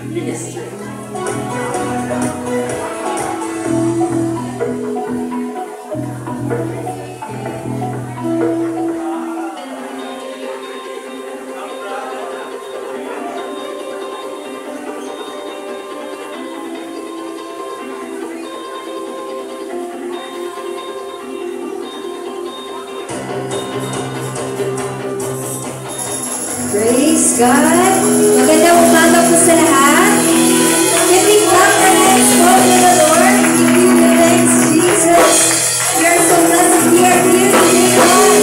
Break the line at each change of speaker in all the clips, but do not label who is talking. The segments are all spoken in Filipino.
ministry.
Praise God! Magandang umaga po sa lahat. Can we clap our hands for the Lord? Give you the thanks, Jesus. We are so blessed we are here today, God.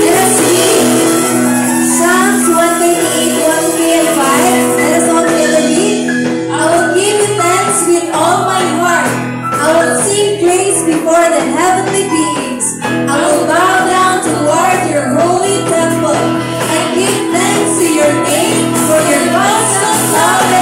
Let us read Psalms 138, 1, 3, and 5. Let us all together read. I will give you thanks with all my heart. I will sing praise before the heavenly beings. I will bow down toward your holy temple and give thanks to your name for your constant love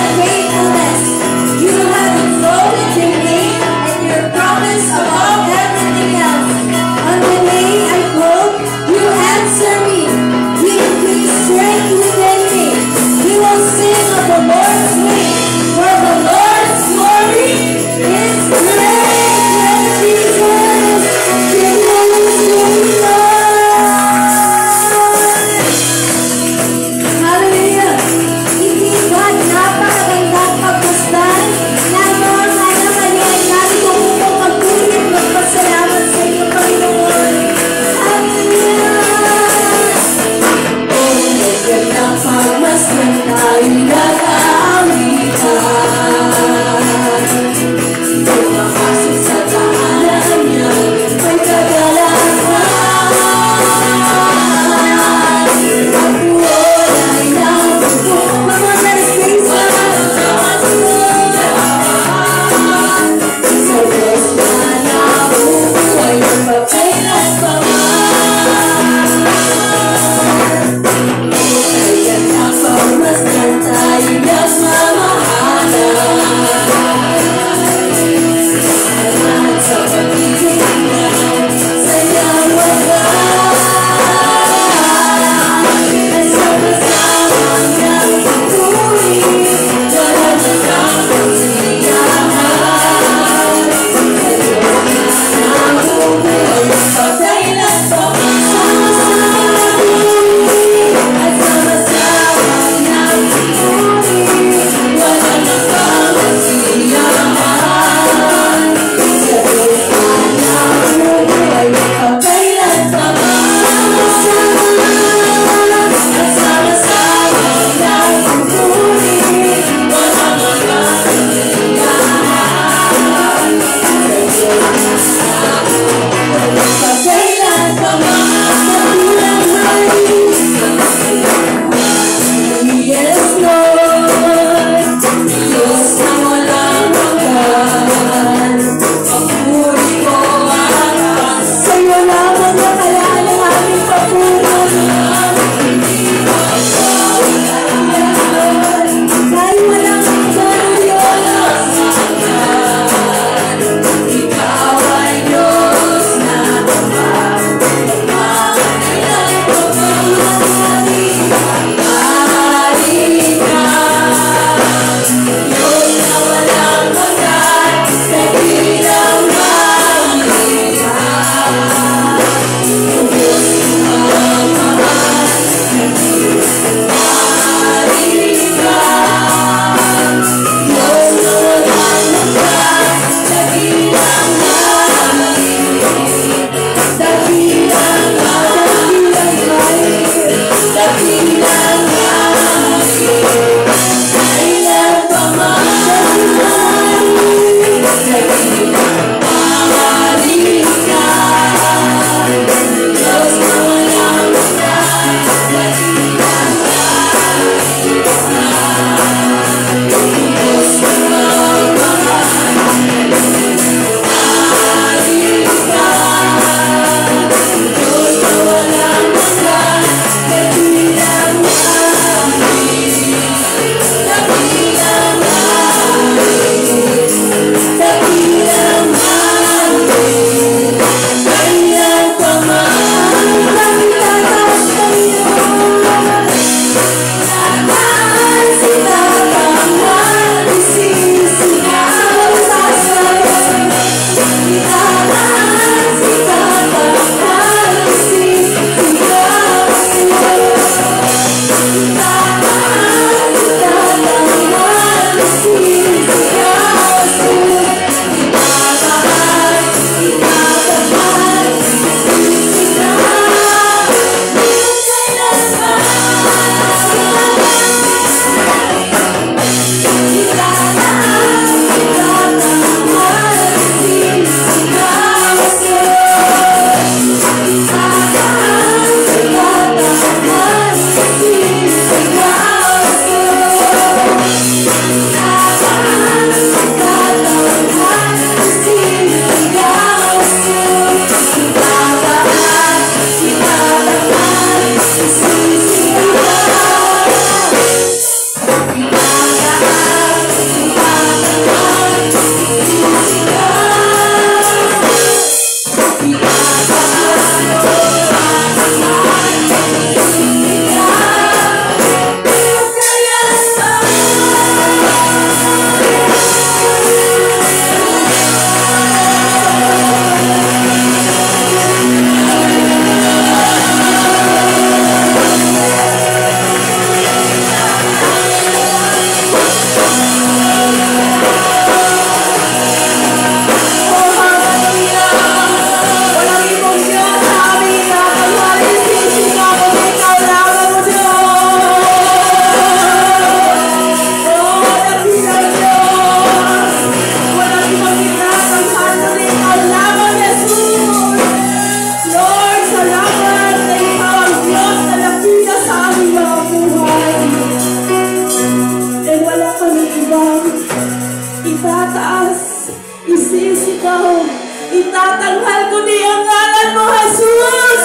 itataas, isisigaw, itatanghal ko di ang ngalan mo, Jesus!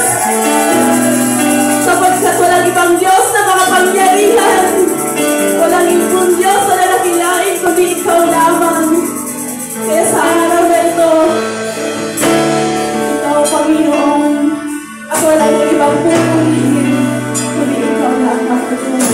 Sapagkat walang ibang Diyos na makapangyarihan, walang ibang Diyos na nalakilain kundi ikaw lamang. Kaya sa araw na ito, ikaw, Panginoon, at walang ibang pupurihin kundi ikaw lamang, Jesus.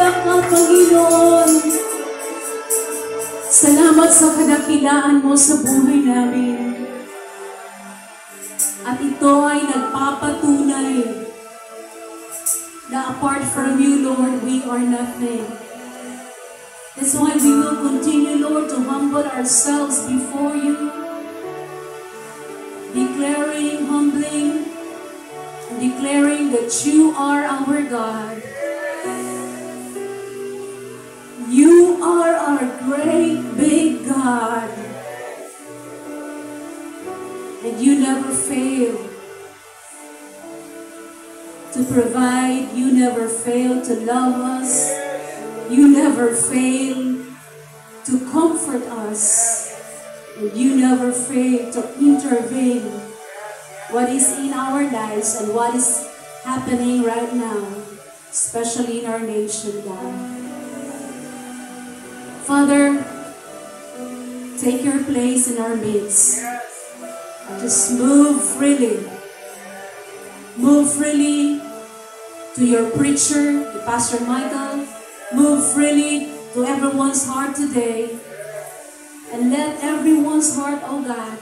Hallelujah ka, Panginoon. Salamat sa kadakilaan mo sa buhay namin. At ito ay nagpapatunay na apart from you, Lord, we are nothing. That's why we will continue, Lord, to humble ourselves before you, declaring, humbling, and declaring that you are our God. You are our great big God. And you never fail to provide. You never fail to love us. You never fail to comfort us. And you never fail to intervene what is in our lives and what is happening right now, especially in our nation, God. Father, take your place in our midst. Just move freely. Move freely to your preacher, to Pastor Michael. Move freely to everyone's heart today. And let everyone's heart, oh God,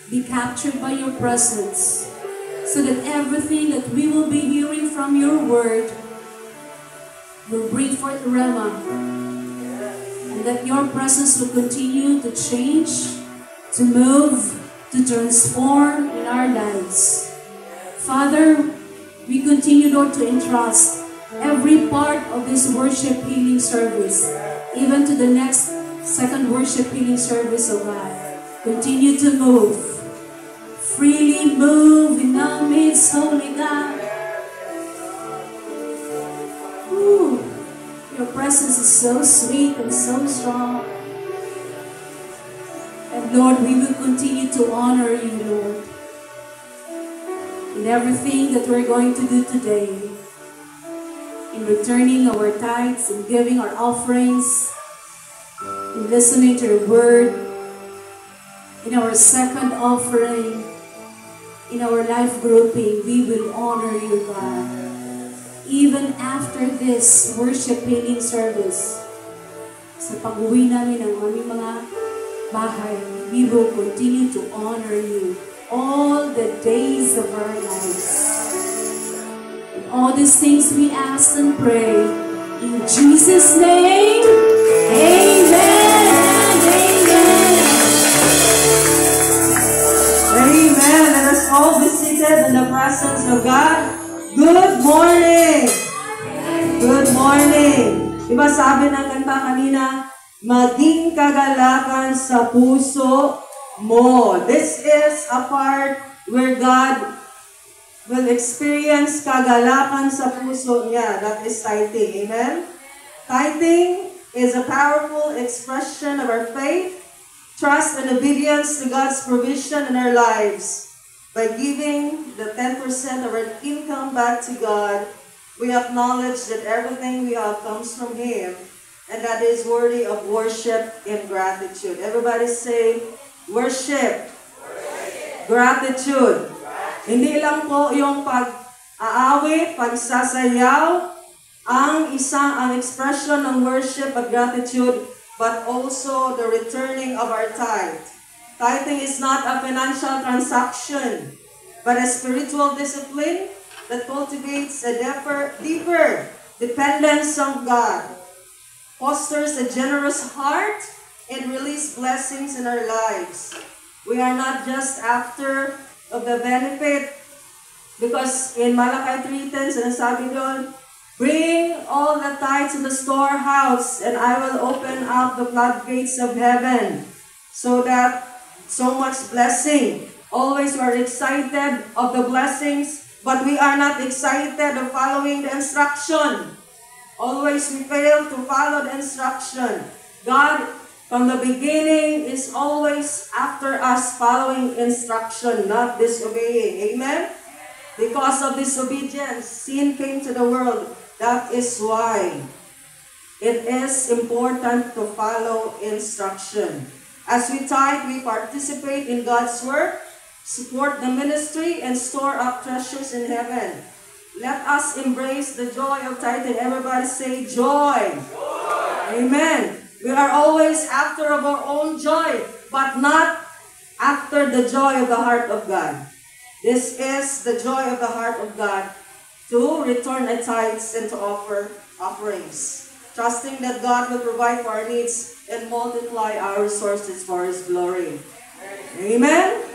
be captured by your presence. So that everything that we will be hearing from your word will bring forth Rema. And that your presence will continue to change, to move, to transform in our lives. Father, we continue, Lord, to entrust every part of this worship healing service, even to the next second worship healing service, oh God. Continue to move. Freely move in our midst, Holy God. Ooh. Your presence is so sweet and so strong. And Lord, we will continue to honor you, Lord, in everything that we're going to do today, in returning our tithes and giving our offerings, in listening to your word, in our second offering, in our life grouping. We will honor you, God. Even after this worship healing service, sa pag-uwi namin ng aming mga bahay, we will continue to honor you all the days of our lives. And all these things we ask and pray in Jesus' name. Amen and amen.
Amen. Let us all be seated in the presence of God. Good morning! Good morning! Diba sabi ng kanta kanina, maging kagalakan sa puso mo. This is a part where God will experience kagalakan sa puso niya. That is tithing. Amen? Tithing is a powerful expression of our faith, trust, and obedience to God's provision in our lives. By giving the 10% of our income back to God, we acknowledge that everything we have comes from Him, and that is worthy of worship and gratitude. Everybody say, worship, gratitude. Hindi lang po yung pag-aawit, pagsasayaw, ang expression ng worship at gratitude, but also the returning of our tithe. Tithing is not a financial transaction, but a spiritual discipline that cultivates a deeper dependence on God, fosters a generous heart, and releases blessings in our lives. We are not just after of the benefit, because in Malachi 3:10, sinasabi doon, bring all the tithes to the storehouse, and I will open up the floodgates of heaven, so much blessing. Always we are excited of the blessings, but we are not excited of following the instruction. Always we fail to follow the instruction. God, from the beginning, is always after us following instruction, not disobeying. Amen? Because of disobedience, sin came to the world. That is why it is important to follow instruction. As we tithe, we participate in God's work, support the ministry, and store up treasures in heaven. Let us embrace the joy of tithing. Everybody say joy. Amen. We are always after of our own joy, but not after the joy of the heart of God. This is the joy of the heart of God, to return our tithes and to offer offerings, trusting that God will provide for our needs and multiply our resources for His glory. Amen?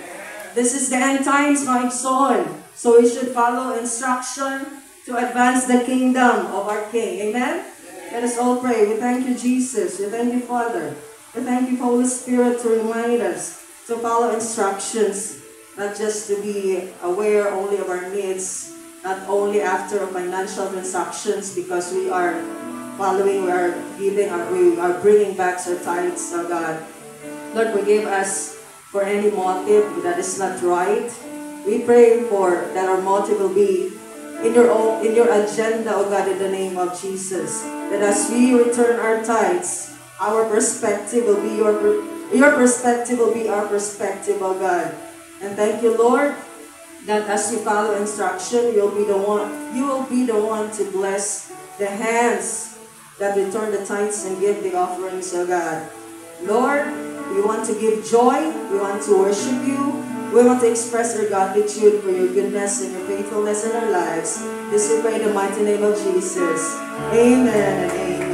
This is the end times, my son. So we should follow instruction to advance the kingdom of our King. Amen? Let us all pray. We thank you, Jesus. We thank you, Father. We thank you, Holy Spirit, to remind us to follow instructions, not just to be aware only of our needs, not only after financial transactions, because we are following, we are giving, we are bringing back our tithes, oh God. Lord, forgive us for any motive that is not right. We pray for that our motive will be in your agenda, oh God, in the name of Jesus. That as we return our tithes, our perspective will be your perspective will be our perspective, oh God. And thank you, Lord, that as you follow instruction, you will be the one to bless the hands that return the tithes and give the offerings, oh God. Lord, we want to give joy, we want to worship you, we want to express our gratitude for your goodness and your faithfulness in our lives. This we pray in the mighty name of Jesus. Amen and amen.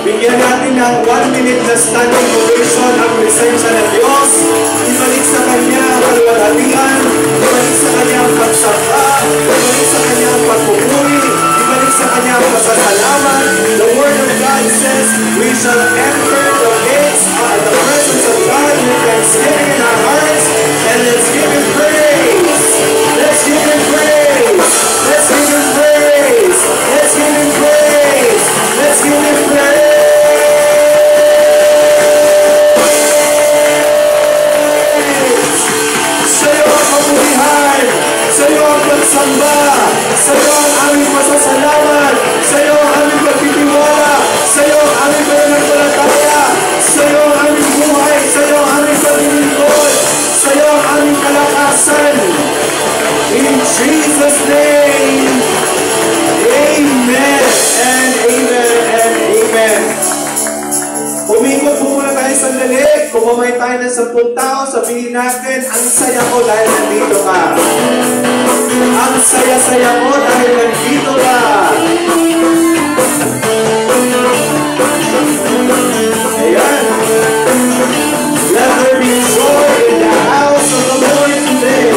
Bigyan natin ng 1 minute na standing ovation ang presensya ng Diyos. Ibalik sa Kanya ang kalwalhatian, ibalik sa Kanya ang pagsamba, ibalik sa Kanya ang pagpupuri, ibalik sa Kanya ang pasasalamat. The Word of God says, we shall enter the gates of the presence of God with thanksgiving in our hearts, and let's give Him praise. Let's give Him praise. Let's give Him praise. Let's give Him praise. Let's give Him praise. Sa'yo ang pagsamba, sa'yo ang aming masasalamat, sa'yo ang aming pagtitiwala, sa'yo ang aming pananampalataya, sa'yo ang aming buhay, sa'yo ang aming paglilingkod, sa'yo ang aming kalakasan. In Jesus' name, amen and amen and amen. Umikot po muna tayo sandali. Kung mamay tayo ng 10 tao, sabihin natin, ang saya ko dahil nandito ka. Ang saya-saya ko dahil nandito ka. Ayan. Let there be joy in the house of the Lord today.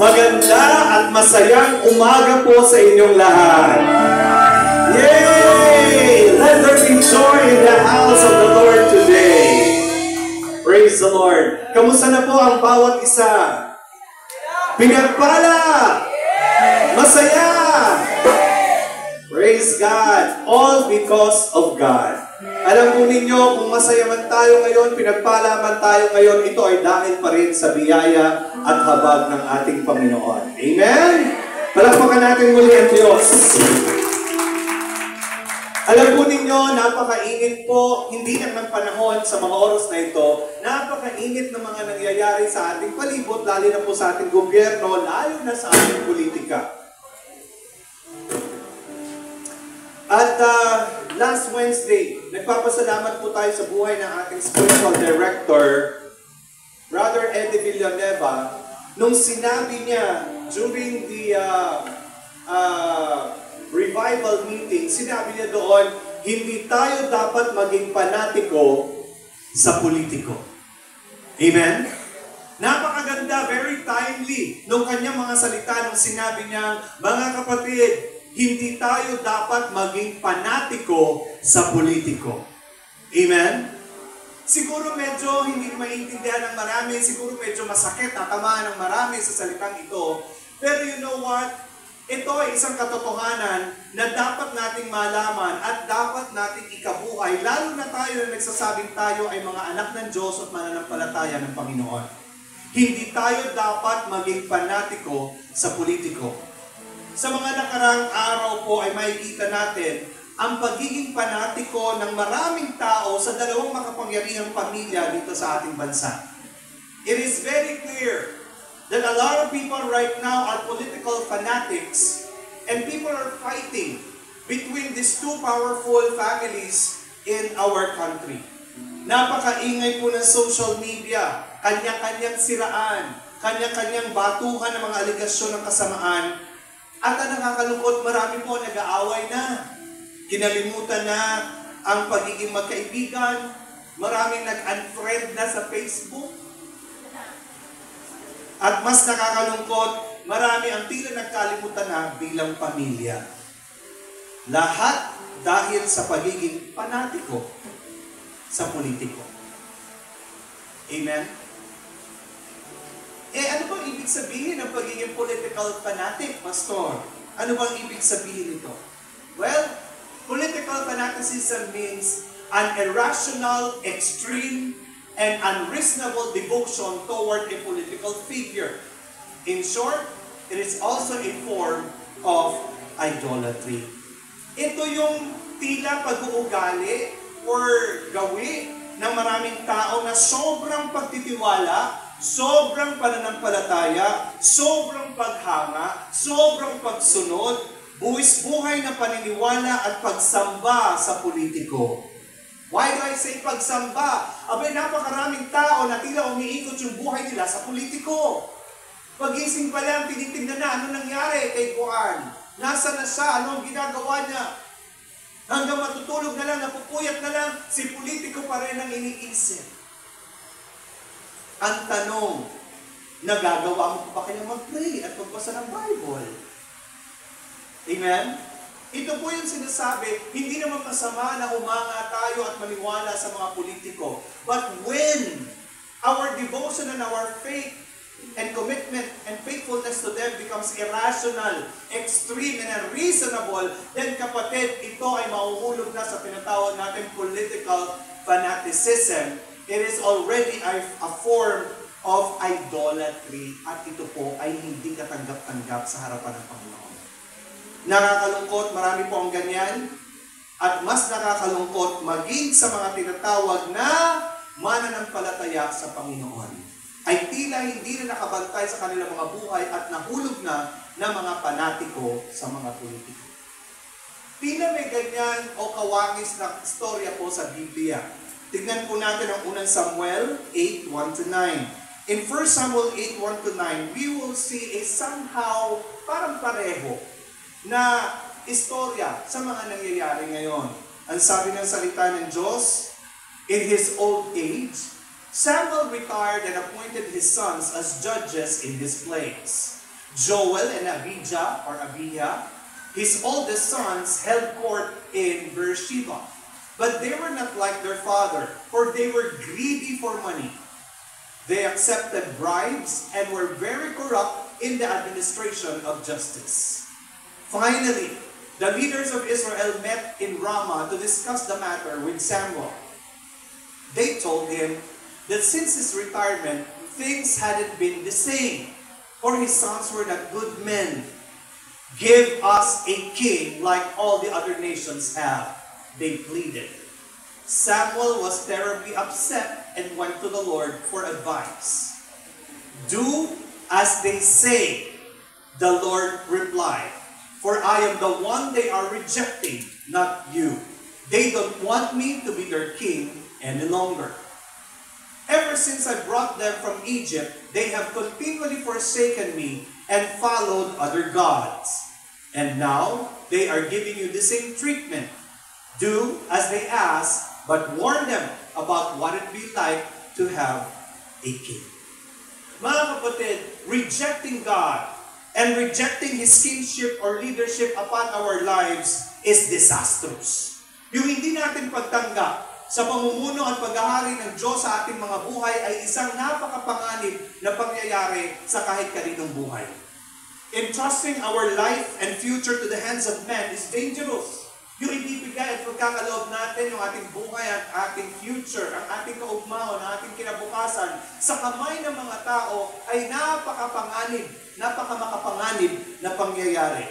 Maganda at masayang umaga po sa inyong lahat. Yay! Let there be joy in the house of the Lord today. Praise the Lord. Kamusta na po ang bawat isa? Pinagpala! Masaya! Praise God! All because of God. Alam po ninyo, kung masaya man tayo ngayon, pinagpala man tayo ngayon, ito ay dahil pa rin sa biyaya at habag ng ating Panginoon. Amen? Palakpakan natin muli ang Diyos. Alam po ninyo, napakainit po, hindi lang ng panahon sa mga oras na ito, napakainit ng mga nangyayari sa ating palibot, lalo na po sa ating gobyerno, lalo na sa ating politika. At last Wednesday, nagpapasalamat po tayo sa buhay ng ating spiritual director, Brother Eddie Villanueva, nung sinabi niya during the revival meeting, sinabi niya doon, hindi tayo dapat maging panatiko sa politiko. Amen? Napakaganda, very timely, nung kanyang mga salita nung sinabi niya, mga kapatid, hindi tayo dapat maging panatiko sa politiko. Amen? Siguro medyo hindi maintindihan ng marami, siguro medyo masakit, tatamaan ng marami sa salitang ito. Pero you know what? Ito ay isang katotohanan na dapat nating malaman at dapat nating ikabuhay, lalo na tayo na nagsasabing tayo ay mga anak ng Diyos at mananampalataya ng Panginoon. Hindi tayo dapat maging panatiko sa politiko. Sa mga nakarang araw po ay makikita natin ang pagiging panatiko ng maraming tao sa dalawang makapangyarihang pamilya dito sa ating bansa. It is very clear that a lot of people right now are political fanatics and people are fighting between these two powerful families in our country. Napakaingay po ng social media, kanya-kanyang siraan, kanya-kanyang batuhan ng mga aligasyon ng kasamaan, at ang nakakalungkot, marami po nag-aaway na. Kinalimutan na ang pagiging magkaibigan, maraming nag-unfriend na sa Facebook. At mas nakakalungkot, marami ang tila nagkalimutan na bilang pamilya. Lahat dahil sa pagiging panatiko sa politiko. Amen? Ano bang ibig sabihin ng pagiging political fanatic, Pastor? Ano bang ibig sabihin nito? Well, political fanaticism means an irrational, extreme, and unreasonable devotion toward a political figure. In short, it is also a form of idolatry. Ito yung tila pag-uugali or gawi ng maraming tao na sobrang pagtitiwala, sobrang pananampalataya, sobrang paghanga, sobrang pagsunod, buwis buhay na paniniwala at pagsamba sa politiko. Why do I say pagsamba? Abay, napakaraming tao na tila umiikot yung buhay nila sa politiko. Pagising pa lang, tinitingnan na ano nangyari kay Juan. Nasaan na siya? Ano ang ginagawa niya? Hanggang matutulog na lang, napupuyat na lang, si politiko pa rin ang iniisip. Ang tanong, nagagawa mo ba kaya mag-pray at magbasa ng Bible? Amen? Ito po yung sinasabi, hindi naman masama na humanga tayo at maniwala sa mga politiko. But when our devotion and our faith and commitment and faithfulness to them becomes irrational, extreme, and unreasonable, then kapatid, ito ay mahuhulog na sa tinatawag natin political fanaticism. It is already a form of idolatry at ito po ay hindi katanggap-tanggap sa harapan ng Panginoon. Nakakalungkot, marami po ang ganyan, at mas nakakalungkot maging sa mga tinatawag na mananampalataya sa Panginoon ay tila hindi na nakabantay sa kanilang mga buhay at nahulog na ng mga panatiko sa mga politiko. Tila may ganyan o kawangis na istorya po sa Biblia. Tignan po natin ang unang Samuel 8:1-9. In 1 Samuel 8:1-9, we will see a somehow parang pareho na istorya sa mga nangyayari ngayon. Ang sabi ng salita ng Diyos, in his old age, Samuel retired and appointed his sons as judges in his place. Joel and Abijah, his oldest sons, held court in Beersheba. But they were not like their father, for they were greedy for money. They accepted bribes and were very corrupt in the administration of justice. Finally, the leaders of Israel met in Ramah to discuss the matter with Samuel. They told him that since his retirement, things hadn't been the same, for his sons were not good men. Give us a king like all the other nations have, they pleaded. Samuel was terribly upset and went to the Lord for advice. Do as they say, the Lord replied, for I am the one they are rejecting, not you. They don't want me to be their king any longer. Ever since I brought them from Egypt, they have continually forsaken me and followed other gods. And now
they are giving you the same treatment. Do as they ask, but warn them about what it be like to have a king. Mga kapatid, rejecting God and rejecting His kingship or leadership upon our lives is disastrous. Yung hindi natin pagtanggap sa pamumuno at paghahari ng Diyos sa ating mga buhay ay isang napakapanganib na pangyayari sa kahit kaninong buhay. Entrusting our life and future to the hands of men is dangerous. Yung ibibigay at pagkakaloob natin, yung ating buhay at ating future, ang ating kaugmahon, ang ating kinabukasan, sa kamay ng mga tao ay napakapanganib, napakamakapanganib na pangyayari.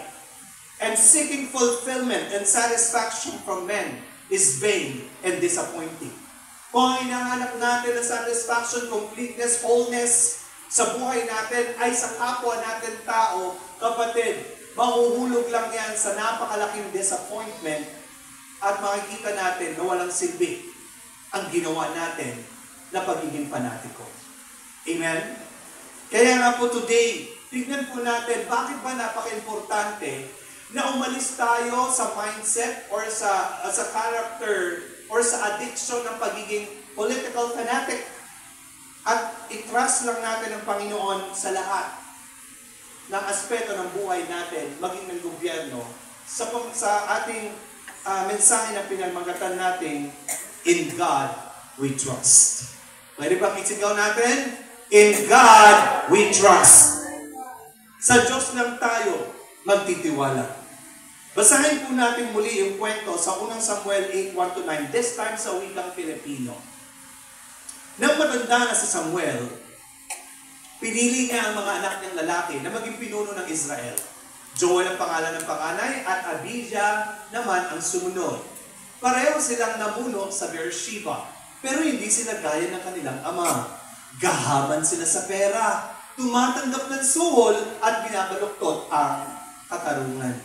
And seeking fulfillment and satisfaction from men is vain and disappointing. Kung ang hinahanap natin na satisfaction, completeness, wholeness sa buhay natin ay sa kapwa natin tao, kapatid, mahuhulog lang yan sa napakalaking disappointment at makikita natin na walang silbi ang ginawa natin na pagiging panatiko. Amen? Kaya nga po today, tignan po natin bakit ba napaka-importante na umalis tayo sa mindset or sa character or sa addiction ng pagiging political fanatic at i-trust lang natin ang Panginoon sa lahat ng aspeto ng buhay natin, maging ng gobyerno, sa ating mensahe na pinamagatan natin, in God we trust. Pwede ba isigaw natin? In God we trust. Sa Diyos lang tayo magtitiwala. Basahin po natin muli yung kwento sa unang Samuel 8:1-9, this time sa wikang Filipino. Nang matanda na si Samuel, pinili niya ang mga anak niyang lalaki na maging pinuno ng Israel. Joel ang pangalan ng panganay at Abijah naman ang sumunod. Pareho silang namuno sa Beersheba, pero hindi sila gaya ng kanilang ama. Gahaman sila sa pera, tumatanggap ng suhol at binabaluktot ang katarungan.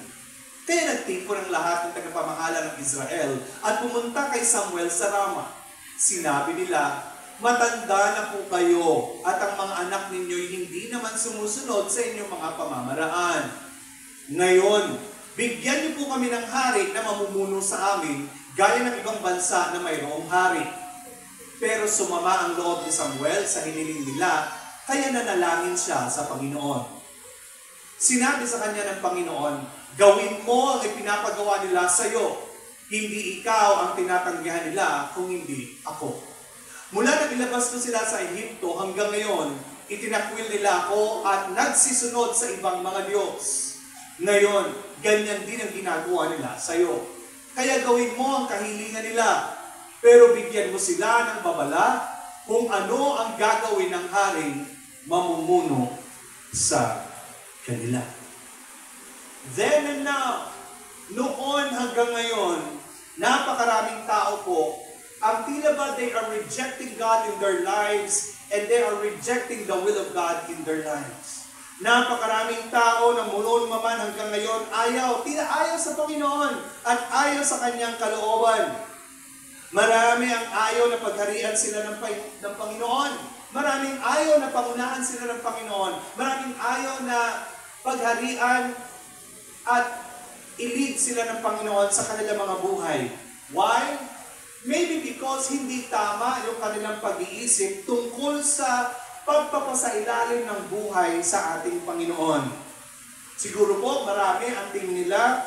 Kaya nagtipon ang lahat ng tagapamahala ng Israel at pumunta kay Samuel sa Rama. Sinabi nila, matanda na po kayo at ang mga anak ninyo'y hindi naman sumusunod sa inyong mga pamamaraan. Ngayon, bigyan niyo po kami ng hari na mamumuno sa amin gaya ng ibang bansa na mayroong hari. Pero sumama ang loob ni Samuel sa hiniling nila, kaya nanalangin siya sa Panginoon. Sinabi sa kanya ng Panginoon, gawin mo ang ipinapagawa nila sa iyo. Hindi ikaw ang tinatanggihan nila kung hindi ako. Mula nang ilabas ko sila sa Ehipto hanggang ngayon, itinakwil nila ako at nagsisunod sa ibang mga Diyos. Ngayon, ganyan din ang ginagawa nila sa iyo. Kaya gawin mo ang kahilingan nila, pero bigyan mo sila ng babala kung ano ang gagawin ng haring mamumuno sa kanila. Then and now, noon hanggang ngayon, napakaraming tao po, ang tila ba they are rejecting God in their lives and they are rejecting the will of God in their lives. Napakaraming tao na mula man hanggang ngayon tila ayaw sa Panginoon at ayaw sa Kanyang kalooban. Marami ang ayaw na pagharian sila ng Panginoon. Maraming ayaw na pangunahan sila ng Panginoon. Maraming ayaw na pagharian at i-lead sila ng Panginoon sa kanilang mga buhay. Why? Maybe because hindi tama yung kanilang pag-iisip tungkol sa pagpapasailalim ng buhay sa ating Panginoon. Siguro po, marami ang tingin nila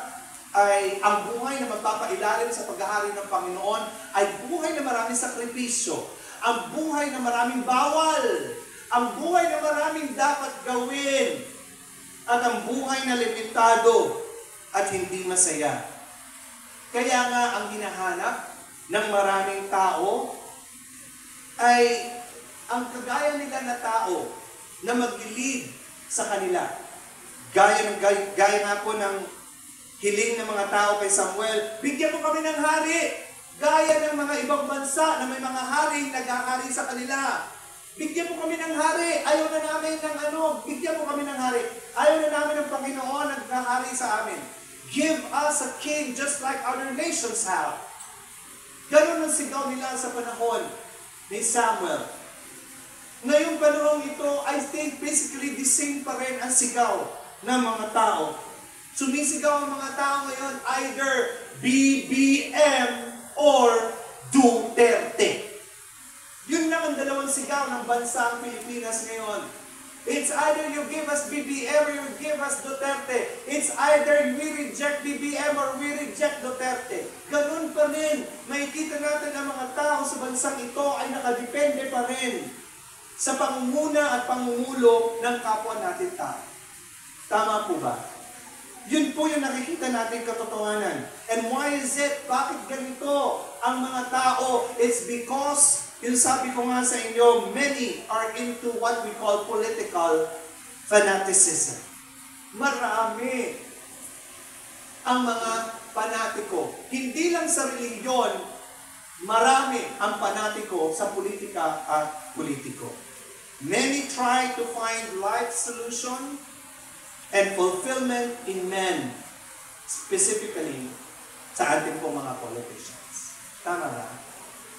ay ang buhay na magpapailalim sa paghahari ng Panginoon ay buhay na maraming sakripisyo, ang buhay na maraming bawal, ang buhay na maraming dapat gawin, at ang buhay na limitado at hindi masaya. Kaya nga ang hinahanap ng maraming tao ay ang kagaya nila na tao na mag-lead sa kanila. Gaya nga po ng hiling ng mga tao kay Samuel, bigyan mo kami ng hari. Gaya ng mga ibang bansa na may mga haring nag-ahari sa kanila. Bigyan mo kami ng hari. Ayaw na namin ng bigyan mo kami ng hari. Ayaw na namin ng Panginoon nag-ahari sa amin. Give us a king just like other nations have. Ganun ang sigaw nila sa panahon ni Samuel. Ngayong panahon ito, I think basically the same pa rin ang sigaw ng mga tao. Sumisigaw ang mga tao ngayon, either BBM or Duterte. Yun lang ang dalawang sigaw ng bansang Pilipinas ngayon. It's either you give us BBM or you give us Duterte. It's either we reject BBM or we reject Duterte. Ganun pa rin. Makikita natin ang mga tao sa bansang ito ay nakadepende pa rin sa pangunguna at pangumulo ng kapwa natin tao. Tama po ba? Yun po yung nakikita natin katotohanan. And why is it? Bakit ganito ang mga tao? It's because, yung sabi ko nga sa inyo, many are into what we call political fanaticism. Marami ang mga panatiko. Hindi lang sa reliyon, marami ang panatiko sa politika at politiko. Many try to find life solution and fulfillment in men, specifically sa ating pong mga politicians. Tama ba?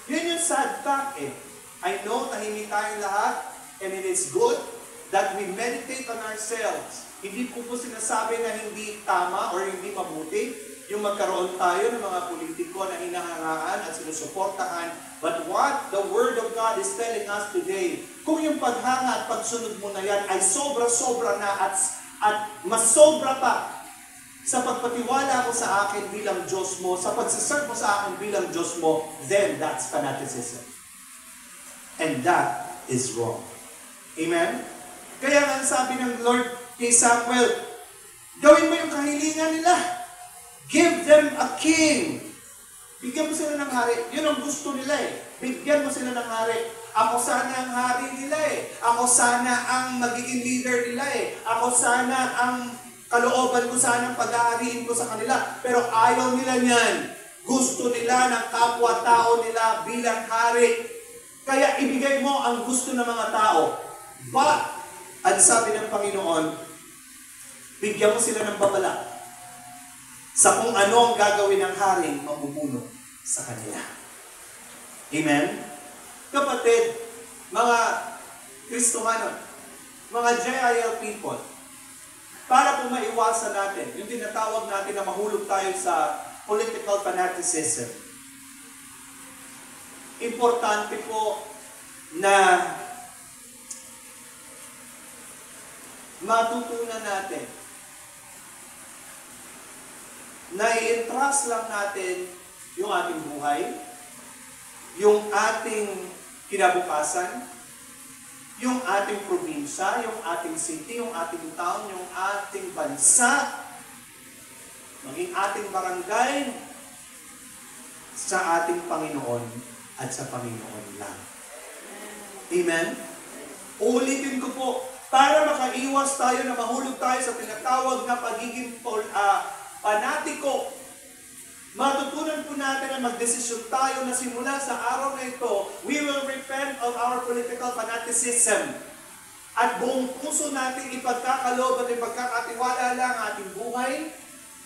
Yun yung sad fact eh. I know, tahimik tayong lahat, and it is good that we meditate on ourselves. Hindi ko po sinasabi na hindi tama or hindi mabuti yung magkaroon tayo ng mga politiko na hinahangaan at sinusuportahan. But what the Word of God is telling us today, kung yung paghanga at pagsunod mo na yan ay sobra-sobra na at mas sobra pa sa pagpatiwala mo sa akin bilang Diyos mo, sa pagsaserve mo sa akin bilang Diyos mo, then that's fanaticism. And that is wrong. Amen? Kaya nga sabi ng Lord kay Samuel, gawin mo yung kahilingan nila. Give them a king. Bigyan mo sila ng hari. Yun ang gusto nila eh. Bigyan mo sila ng hari. Ako sana ang hari nila eh. Ako sana ang magiging leader nila eh. Ako sana ang kalooban ko sana ang pag-aariin ko sa kanila. Pero ayaw nila niyan. Gusto nila ng kapwa-tao nila bilang hari. Kaya ibigay mo ang gusto ng mga tao. But, ang sabi ng Panginoon, bigyan mo sila ng babala sa kung ano ang gagawin ng haring mamumuno sa kanila. Amen? Kapatid, mga Kristohano, mga JIL people, para po maiwasan natin, yung tinatawag natin na mahulog tayo sa political fanaticism, importante po na matutunan natin na i-entrust lang natin yung ating buhay, yung ating kinabukasan, yung ating probinsya, yung ating city, yung ating town, yung ating bansa, maging ating barangay, sa ating Panginoon at sa Panginoon lang. Amen? Ulitin ko po, para makaiwas tayo na mahulog tayo sa tinatawag na pagiging panatiko, matutunan po natin na magdesisyon tayo na simula sa araw na ito, we will repent of our political fanaticism. At buong puso natin ipagkakaloob at ipagkakatiwala lang ang ating buhay,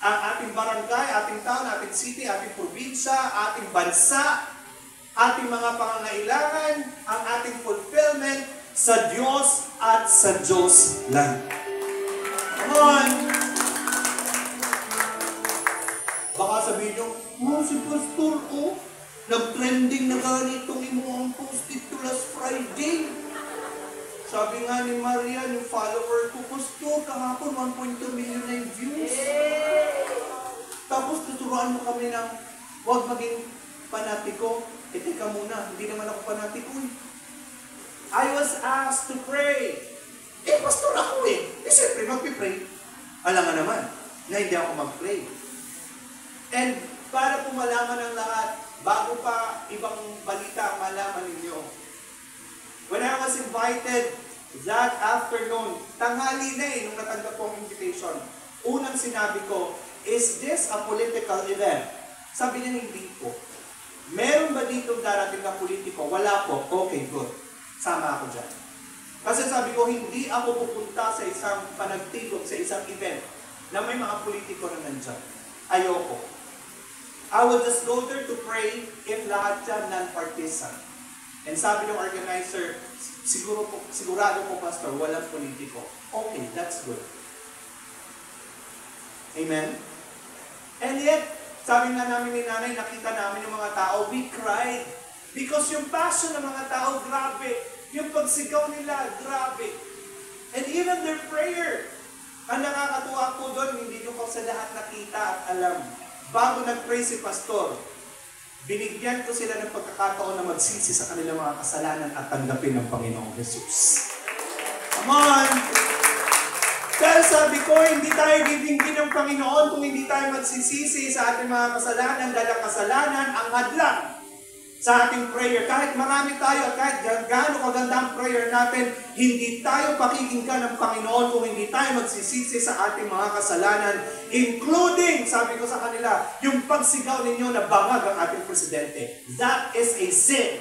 ang ating barangay, ating town, ating city, ating probinsya, ating bansa, ating mga pangangailangan, ang ating fulfillment sa Diyos at sa Diyos lang. Come on! Baka sabihin nyo, si Pastor, nag-trending na ganitong imuang post ito last Friday. Sabi nga ni Maria, yung follower ko, Pastor, kahapon 1.2 million na yung views. Tapos tuturuan mo kami ng huwag maging panatiko. Teka muna, hindi naman ako panatiko eh. I was asked to pray. Pastor ako eh. Siyempre, magpipray. Alam nga naman, na hindi ako mag-pray. And para po malaman ng lahat, bago pa ibang balita malaman ninyo, when I was invited that afternoon, tanghali na nung natanggap ko ang invitation, unang sinabi ko, is this a political event? Sabi niya, hindi po. Meron ba dito darating na politiko? Wala po. Okay, good. Sama ako dyan. Kasi sabi ko, hindi ako pupunta sa isang panagtipon, sa isang event na may mga politiko na nandyan. Ayoko. I will just go there to pray if lahat dyan non-partisan. And sabi ng organizer, sigurado po, Pastor, walang politiko. Okay, that's good. Amen? And yet, sabi nga namin ni nanay, nakita namin yung mga tao, we cried. Because yung passion ng mga tao, grabe. Yung pagsigaw nila, grabe. And even their prayer. Ang nakakatuwa po doon, hindi nyo ko sa lahat nakita at alam. Bago nag-pray si pastor, binigyan ko sila ng pagkakataon na magsisi sa kanilang mga kasalanan at tanggapin ng Panginoong Jesus. Come on! Dahil sabi ko, hindi tayo bibingkin ng Panginoon kung hindi tayo magsisisi sa ating mga kasalanan dahil ang kasalanan ang hadlang sa ating prayer. Kahit marami tayo at kahit gaano kaganda ang prayer natin, hindi tayo pakikinggan ng Panginoon kung hindi tayo magsisisi sa ating mga kasalanan, including, sabi ko sa kanila, yung pagsigaw ninyo na bangag ang ating presidente. That is a sin.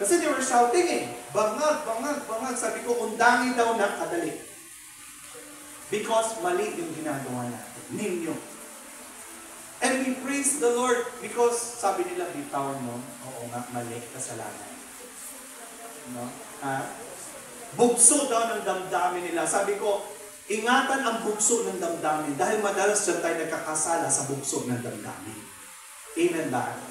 Kasi they were shouting eh, bangag, bangag, bangag. Sabi ko, undangin daw na kadali. Because mali yung ginagawa natin, ninyo. And we praise the Lord because sabi nila, bitaw mo, oo nga, mali, kasalanan. No? Bugso daw ng damdamin nila. Sabi ko, ingatan ang bugso ng damdamin dahil madalas dyan tayo nagkakasala sa bugso ng damdamin. Amen ba?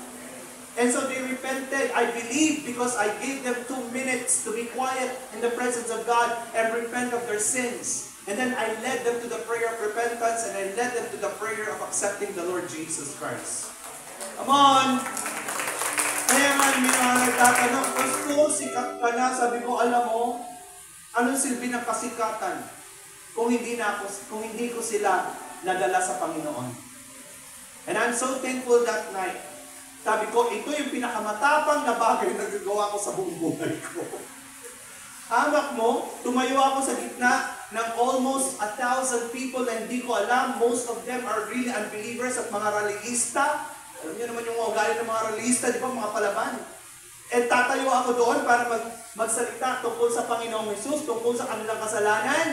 And so they repented, I believe, because I gave them 2 minutes to be quiet in the presence of God and repent of their sins. And then I led them to the prayer of repentance and I led them to the prayer of accepting the Lord Jesus Christ. Come on! Kaya man, may mga nagtatanong, Pastor, sikat ka na. Sabi ko, alam mo, anong silbi ng kasikatan kung hindi ko sila nadala sa Panginoon? And I'm so thankful that night. Sabi ko, ito yung pinakamatapang na bagay na nagagawa ko sa buong buhay ko. Hamak mo, tumayo ako sa gitna ng almost 1,000 people na hindi ko alam. Most of them are really unbelievers at mga realista. Alam niyo naman yung ugali ng mga realista, di ba, mga palaban. And tatayo ako doon para magsalita tungkol sa Panginoong Jesus, tungkol sa kanilang kasalanan.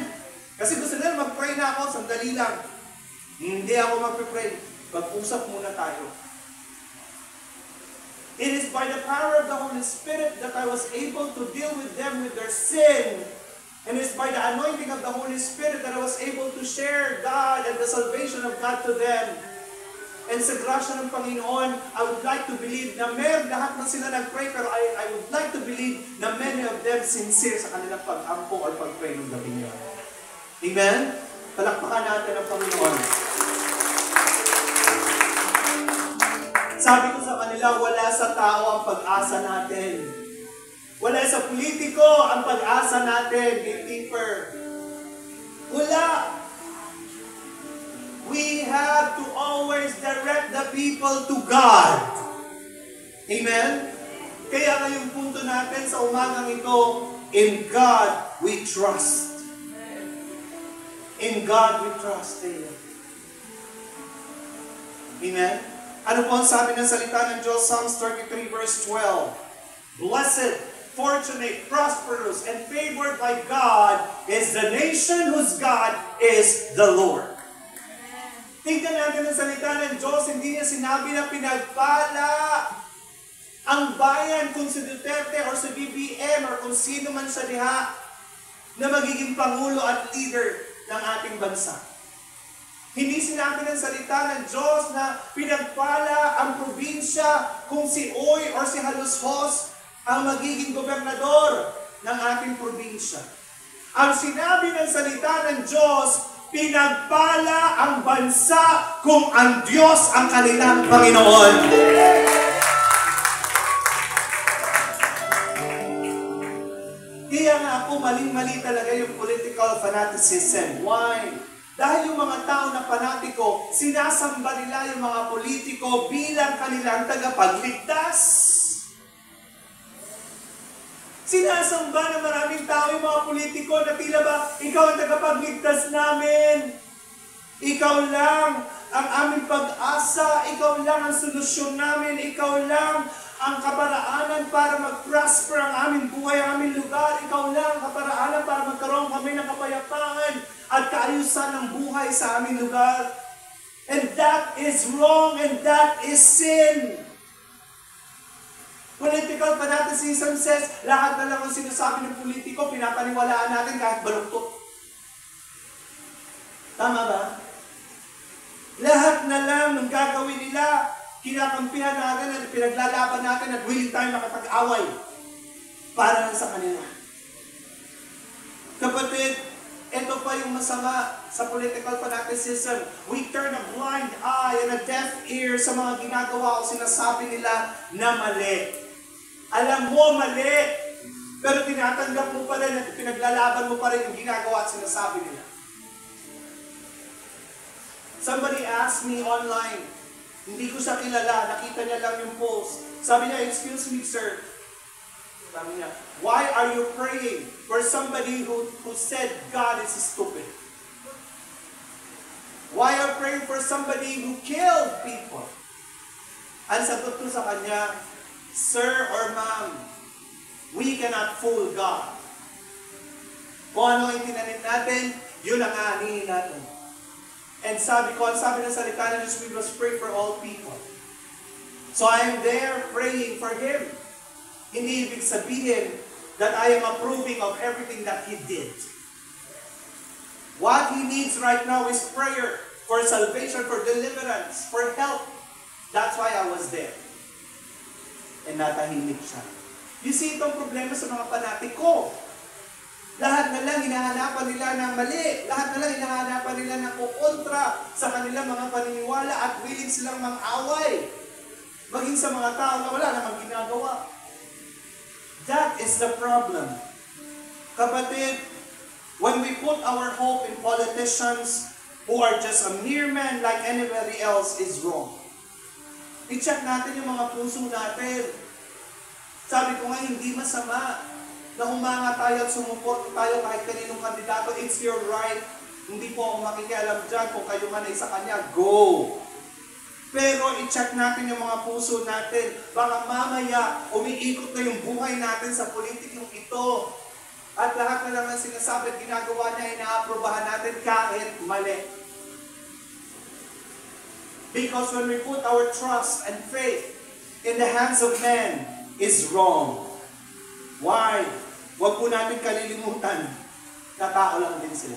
Kasi gusto nila mag-pray na ako, sandali lang. Hindi ako mag-pray. Mag-usap muna tayo. It is by the power of the Holy Spirit that I was able to deal with them with their sin. And it's by the anointing of the Holy Spirit that I was able to share God and the salvation of God to them. And sa grasya ng Panginoon, I would like to believe na lahat na sila nag-pray, pero I would like to believe na many of them sincere sa kanilang pag-ampo or pag-pray ng gabi niyo. Amen? Palakpakan natin ang Panginoon. Sabi ko sa kanila, wala sa tao ang pag-asa natin. Wala sa politiko ang pag-asa natin, gatekeeper. Wala. We have to always direct the people to God. Amen? Kaya nga yung punto natin sa umagang ito, in God we trust. In God we trust. Amen? Ano po ang sabi ng salita ng Diyos? Psalms 33 verse 12. Blessed, fortunate, prosperous, and favored by God is the nation whose God is the Lord. Tingnan natin ang salita ng Diyos, hindi niya sinabi na pinagpala ang bayan kung si Duterte or si BBM or kung sino man sa diha na magiging pangulo at leader ng ating bansa. Hindi sinabi ng salita ng Diyos na pinagpala ang probinsya kung si Oy or si Halushos ang magiging gobernador ng ating probinsya. Ang sinabi ng salita ng Diyos, pinagpala ang bansa kung ang Diyos ang kanilang Panginoon. Kaya nga ako, maling-mali talaga yung political fanaticism. Why? Dahil yung mga tao na panatiko, sinasamba nila yung mga politiko bilang kanilang tagapagligtas. Sinasamba ng maraming tao yung mga politiko na tila ba, ikaw ang tagapagligtas namin. Ikaw lang ang aming pag-asa. Ikaw lang ang solusyon namin. Ikaw lang ang kaparaanan para mag-prosper ang aming buhay, ang aming lugar. Ikaw lang ang kaparaanan para magkaroon kami ng kapayapaan at kaayusan ng buhay sa aming lugar. And that is wrong and that is sin. Political fanaticism says, lahat na lang ang sinasabi ng politiko, pinapaniwalaan natin kahit baluktot. Tama ba? Lahat na lang ng gagawin nila, kinakampihan natin at pinaglalaban natin at willing tayo makapag-away para lang sa kanila. Kapatid, ito pa yung masama sa political fanaticism. We turn a blind eye and a deaf ear sa mga ginagawa o sinasabi nila na mali. Alam mo, mali. Pero tinatanggap mo pa rin at pinaglalaban mo pa rin yung ginagawa at sinasabi nila. Somebody asked me online, hindi ko siya kilala, nakita niya lang yung post. Sabi niya, excuse me sir, sabi niya, why are you praying for somebody who said God is stupid? Why are you praying for somebody who killed people? Ang sagot ko sa kanya, sir or ma'am, we cannot fool God. Kung ano ang itinanim natin, yun ang aanihin natin. And sabi ng salita ng Diyos, we must pray for all people. So I am there praying for him. Hindi ibig sabihin that I am approving of everything that he did. What he needs right now is prayer for salvation, for deliverance, for help. That's why I was there. And natahimik siya. You see, itong problema sa mga panatiko. Lahat na lang hinahanapan nila ng mali. Lahat na lang hinahanapan nila ng kukontra sa kanilang mga paniniwala at willing silang mang-away. Maging sa mga tao na wala namang ginagawa. That is the problem. Kapatid, when we put our hope in politicians who are just a mere man like anybody else is wrong. I-check natin yung mga puso natin. Sabi ko nga, hindi masama na humanga tayo at sumuporto tayo kahit kaninong kandidato. It's your right. Hindi po ako makikialam dyan. Kung kayo man ay sa kanya, go! Pero i-check natin yung mga puso natin. Baka mamaya, umiikot na yung buhay natin sa politikong ito. At lahat na lang ang sinasabi at ginagawa niya, inaaprobahan natin kahit mali. Because when we put our trust and faith in the hands of men, is wrong. Why? Huwag po natin kalilimutan na tao lang din sila.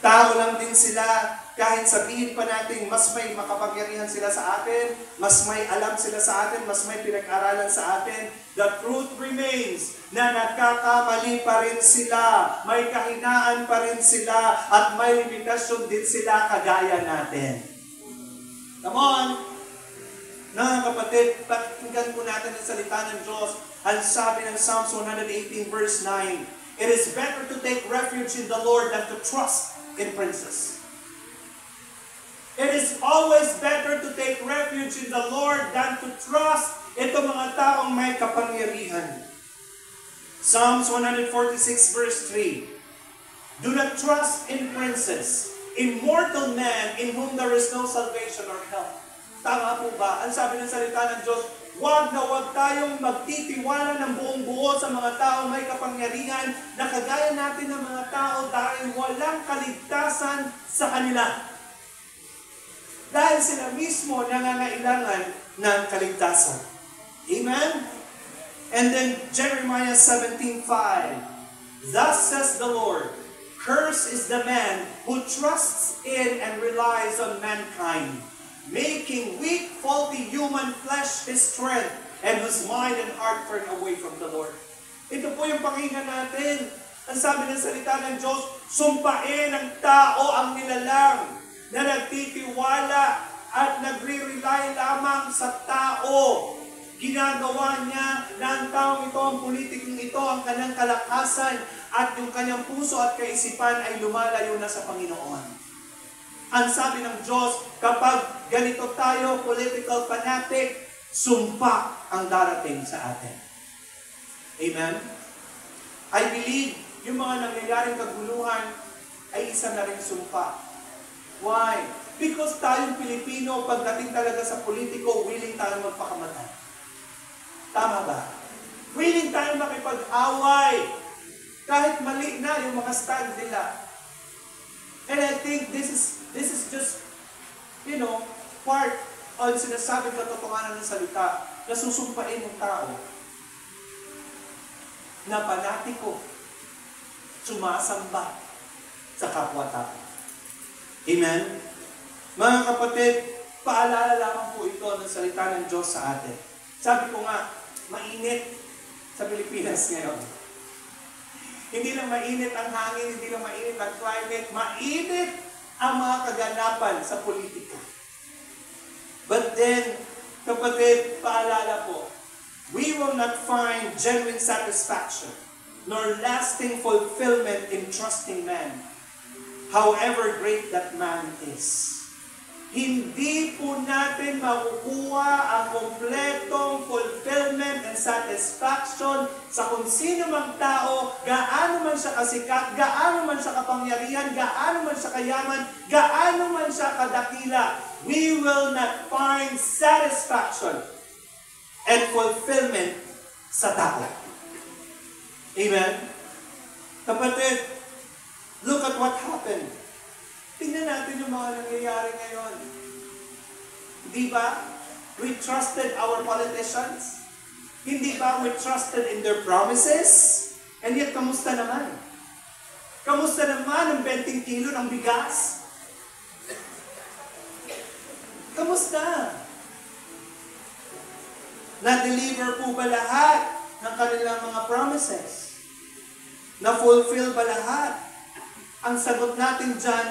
Tao lang din sila, kahit sabihin pa natin mas may makapangyarihan sila sa atin, mas may alam sila sa atin, mas may pinag-aralan sa atin, the truth remains na nagkakamali pa rin sila, may kahinaan pa rin sila, at may limitasyon din sila kagaya natin. Come on! Mga kapatid, pakinggan po natin ang salita ng Diyos. Ang sabi ng Psalms 118 verse 9, it is better to take refuge in the Lord than to trust in princes. It is always better to take refuge in the Lord than to trust ito mga taong may kapangyarihan. Psalms 146 verse 3, do not trust in princes, in mortal men in whom there is no salvation or help. Tama po ba? Ang sabi ng salita ng Diyos, huwag tayong magtitiwala ng buong buo sa mga tao may kapangyarihan na kagaya natin ng mga tao dahil walang kaligtasan sa kanila. Dahil sila mismo nangangailangan ng kaligtasan. Amen? And then Jeremiah 17:5, thus says the Lord, cursed is the man who trusts in and relies on mankind, making weak, faulty human flesh his strength, and whose mind and heart turn away from the Lord. Ito po yung pakinggan natin. Ang sabi ng salita ng Diyos, sumpain ng tao ang nilalang na nagtitiwala at nagre-rely lamang sa tao. Ginagawa niya na ang taong ito, ang politikong ito, ang kanyang kalakasan at yung kanyang puso at kaisipan ay lumalayo na sa Panginoon. Ang sabi ng Diyos, kapag ganito tayo, political fanatic, sumpa ang darating sa atin. Amen? I believe yung mga nangyayaring kaguluhan ay isa na rin sumpa. Why? Because tayong Pilipino, pagdating talaga sa politiko, willing tayong magpakamatay. Tama ba? Willing tayong makipag-away. Kahit mali na yung mga stand nila. And I think this is just, part of sinasabi katotohanan ng salita na susumpain ng tao na panatiko, sumasamba, sa kapwa-tao. Amen? Mga kapatid, paalala lamang po ito ng salita ng Diyos sa atin. Sabi ko nga, mainit sa Pilipinas ngayon. Hindi lang mainit ang hangin, hindi lang mainit ang climate, mainit ang mga kaganapan sa politika. But then, kapatid, paalala po, we will not find genuine satisfaction nor lasting fulfillment in trusting man, however great that man is. Hindi po natin makukuha ang kompletong fulfillment and satisfaction sa kung sino mang tao, gaano man siya kasikat, gaano man siya kapangyarihan, gaano man siya kayaman, gaano man siya kadakila. We will not find satisfaction and fulfillment sa tao. Amen? Kapatid, look at what happened. Tingnan natin yung mga nangyayari ngayon. Di ba? We trusted our politicians. Hindi ba we trusted in their promises? And yet, kamusta naman? Kamusta naman ang 20 kilo ng bigas? Kamusta? Na-deliver po ba lahat ng kanilang mga promises? Na-fulfill ba lahat? Ang sagot natin dyan,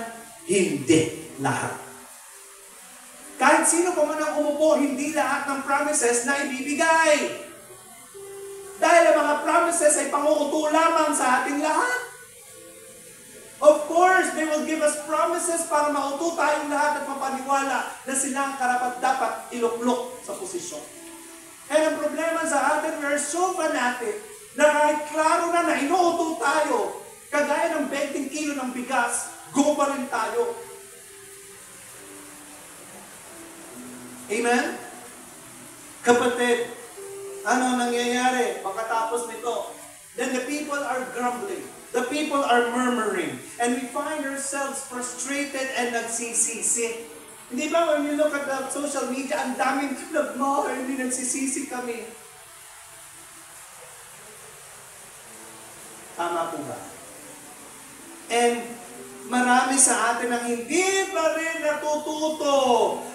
hindi lahat. Kahit sino pa man ang umupo, hindi lahat ng promises na ibibigay. Dahil ang mga promises ay panguuto lamang sa ating lahat. Of course, they will give us promises para mauto tayong lahat at mapaniwala na sila ang karapat-dapat iluklok sa posisyon. And ang problema sa atin, we are so fanatic na kahit klaro na inuuto tayo, kagaya ng 20 kilo ng bigas, go pa rin tayo. Amen? Kapatid, ano nangyayari pagkatapos nito? Then the people are grumbling. The people are murmuring. And we find ourselves frustrated and nagsisisi. Hindi ba when you look at the social media, ang daming nagmahal, hindi nagsisisi kami. Tama po ba? And marami sa atin ang hindi pa rin natututo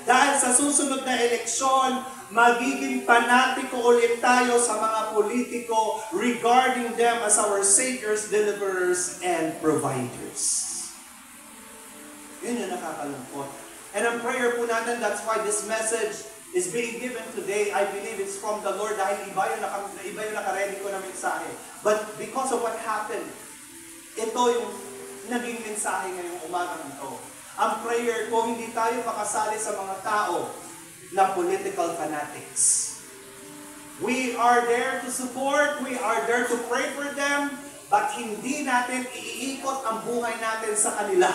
dahil sa susunod na eleksyon, magiging panatiko ulit tayo sa mga politiko regarding them as our saviors, deliverers, and providers. Yun yung nakakalungkot. And ang prayer po natin, that's why this message is being given today. I believe it's from the Lord dahil iba yung nakaready ko na mensahe. But because of what happened, ito yung naging mensahe ngayong umagang ito. Ang prayer ko, hindi tayo makasali sa mga tao na political fanatics. We are there to support, we are there to pray for them, but hindi natin iikot ang buhay natin sa kanila.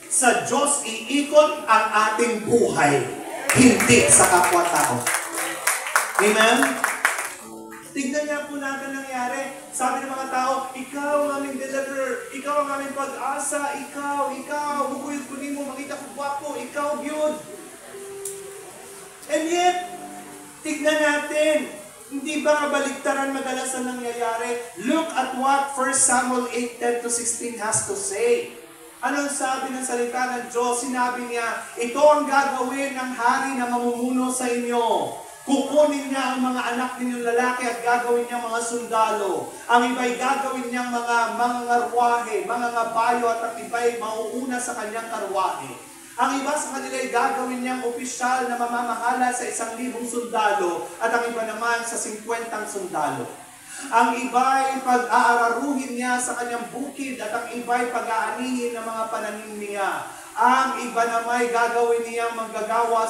Sa Diyos iikot ang ating buhay, hindi sa kapwa-tao. Amen? Tignan niya po natin nangyari. Sabi ng mga tao, ikaw ang aming deliverer, ikaw ang aming pag-asa, ikaw, bukuyod kunin mo, makita ko gwapo, ikaw yun. And yet, tignan natin, hindi ba kabaligtaran madalas na nangyayari? Look at what 1 Samuel 8:10-16 has to say. Anong sabi ng salita ng Diyos? Sinabi niya, ito ang gagawin ng hari na mamumuno sa inyo. Kukunin niya ang mga anak ninyong lalaki at gagawin niya mga sundalo. Ang iba'y gagawin niyang mga ngarwahe, mga ngabayo at ang iba'y mauuna sa kanyang karwahe. Ang iba sa kanila ay gagawin niyang opisyal na mamamahala sa 1,000 sundalo at ang iba naman sa 50 sundalo. Ang iba'y pag-aararuhin niya sa kanyang bukid at ang iba'y pag-aanihin ng mga pananim niya. Ang iba naman gagawin niyang manggagawa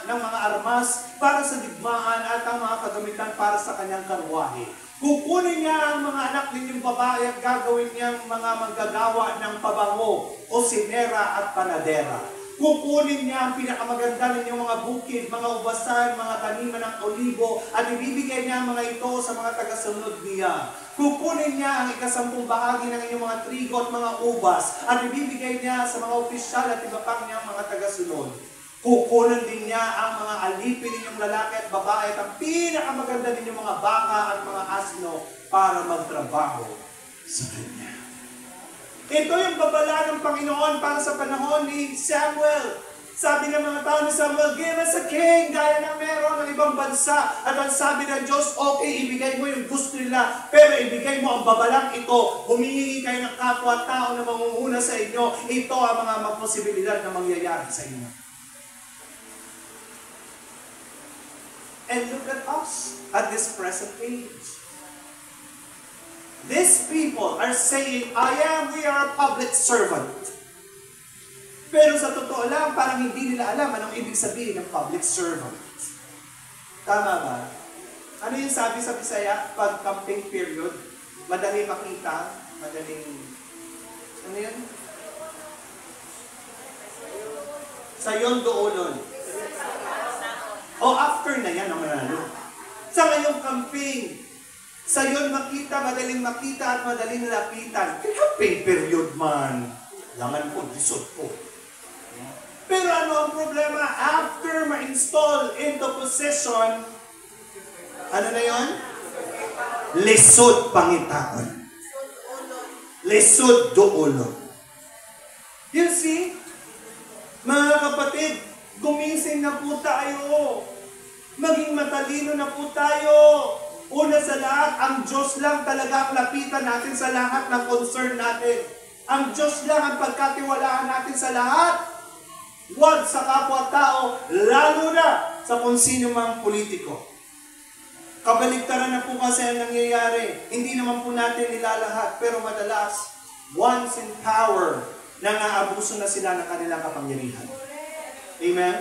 ng mga armas para sa digmaan at ang mga kagamitan para sa kanyang karwahe. Kukunin niya ang mga anak ninyong babae at gagawin niyang mga manggagawa ng pabango o sinera at panadera. Kukunin niya ang pinakamaganda ninyong mga bukid, mga ubasan, mga taniman ng olibo at ibibigay niya ang mga ito sa mga tagasunod niya. Kukunin niya ang 10 bahagi ng inyong mga trigo at mga ubas at ibibigay niya sa mga opisyal at iba pang niyang mga tagasunod. Kukunin din niya ang mga alipin ninyong lalaki at babae at ang pinakamaganda ninyong mga baka at mga asno para magtrabaho sa kanya. Ito yung babala ng Panginoon para sa panahon ni Samuel. Sabi ng mga tao ni Samuel, give us a king, gaya ng meron ng ibang bansa. At ang sabi ng Diyos, okay, ibigay mo yung gusto nila, pero ibigay mo ang babalang ito. Humihingi kayo ng kapwa-tao na mangunguna sa inyo. Ito ang mga posibilidad na mangyayari sa inyo. And look at us at this present age. These people are saying, we are a public servant. Pero sa totoo lang, parang hindi nila alam anong ibig sabihin ng public servant. Tama ba? Ano yung sabi sa Bisaya? Pag camping period, madali makita, madaling... Ano yun? Sayon doolon. O after na yan ang manalo. Sa ngayong camping, sayon makita, madaling makita at madaling lapitan. Camping period man. Laman po, disot po. Pero ano ang problema? After ma-install into possession, ano na yon? Lisod pangitaon. Lisod doolon. You see? Mga kapatid, gumising na po tayo. Maging matalino na po tayo. Una sa lahat, ang Diyos lang talaga ang lapitan natin sa lahat ng concern natin. Ang Diyos lang ang pagkatiwalaan natin sa lahat. Huwag sa kapwa-tao, lalo na sa kung sino mang politiko. Kabaligtaran na po kasi ang nangyayari. Hindi naman po natin nilalahat, pero madalas, once in power, nang-aabuso na sila ng kanilang kapangyarihan. Amen?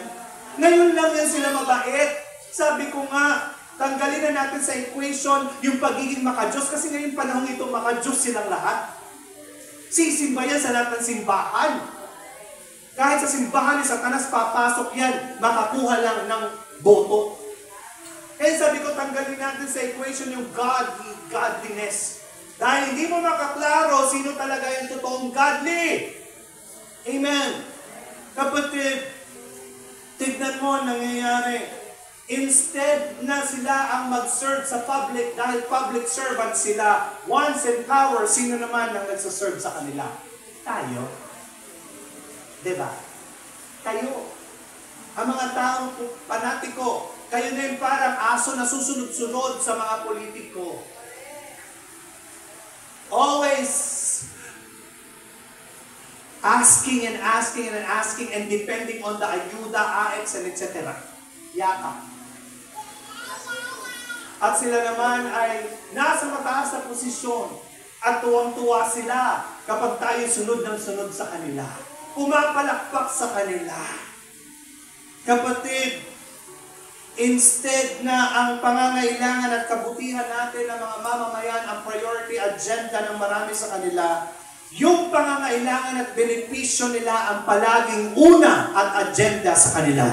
Ngayon lang yan sila mabait. Sabi ko nga, tanggalin na natin sa equation yung pagiging makadiyos kasi ngayon panahon ito makadiyos silang lahat. Sisimba yan sa lahat ng simbahan. Kahit sa simbahan ni Satanas, papasok yan, makakuha lang ng boto. Kaya sabi ko, tanggalin natin sa equation yung godliness. Dahil hindi mo makaklaro sino talaga yung totoong godly. Amen. Kapatid, tignan mo ang nangyayari. Instead na sila ang mag-serve sa public, dahil public servant sila, once in power, sino naman ang nagsaserve sa kanila? Tayo. Diba? Kayo. Ang mga taong panatiko, kayo na yung parang aso na susunod-sunod sa mga politiko. Always asking and asking and asking and depending on the ayuda, AX, and etc. Yakap. At sila naman ay nasa mataas na posisyon at tuwang-tuwa sila kapag tayo sunod ng sunod sa kanila. Pumapalakpak sa kanila. Kapatid, instead na ang pangangailangan at kabutihan natin ng mga mamamayan ang priority agenda ng marami sa kanila, yung pangangailangan at benepisyo nila ang palaging una at agenda sa kanila.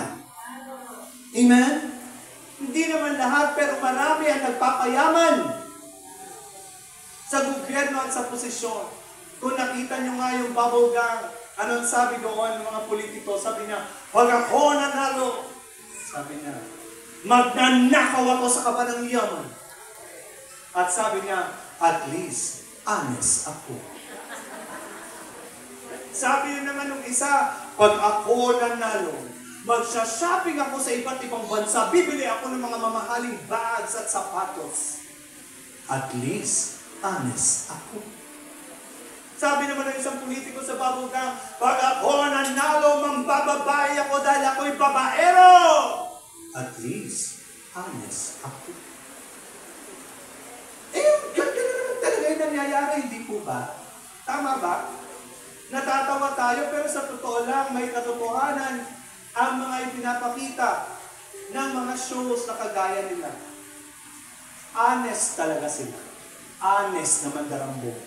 Amen? Hindi naman lahat, pero marami ang nagpapayaman sa gobyerno at sa posisyon. Kung nakita nyo nga yung bubble gang, anong sabi doon ng mga politiko? Sabi niya, pag ako nanalo, sabi niya, magnanakaw ako sa kaban ng yaman. At sabi niya, at least, honest ako. Sabi niya naman ng isa, pag ako nanalo, magsha-shopping ako sa iba't ibang bansa, bibili ako ng mga mamahaling bags at sapatos. At least, honest ako. Sabi naman ng isang politiko sa babugang, pag ako nanalo, mambababae ako dahil ako'y babaero. At least, honest ako. Ganyan naman talaga yung nangyayari, hindi po ba? Tama ba? Natatawa tayo, pero sa totoo lang, may katotohanan ang mga ipinapakita ng mga shows na kagaya nila. Honest talaga sila. Honest na mandarambong.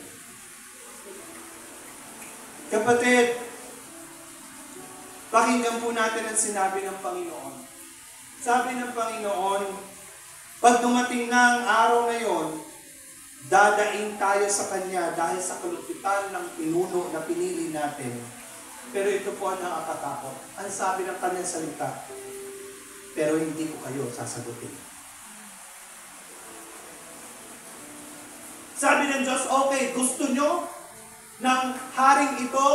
Kapatid, pakinggan po natin ang sinabi ng Panginoon. Sabi ng Panginoon, pag dumating na ang araw na yon, dadaing tayo sa Kanya dahil sa kalupitan ng pinuno na pinili natin. Pero ito po ang nakakatakot. Ang sabi ng Kanyang salita, pero hindi ko kayo sasagutin. Sabi ng Diyos, okay, gusto nyo? ng haring ito,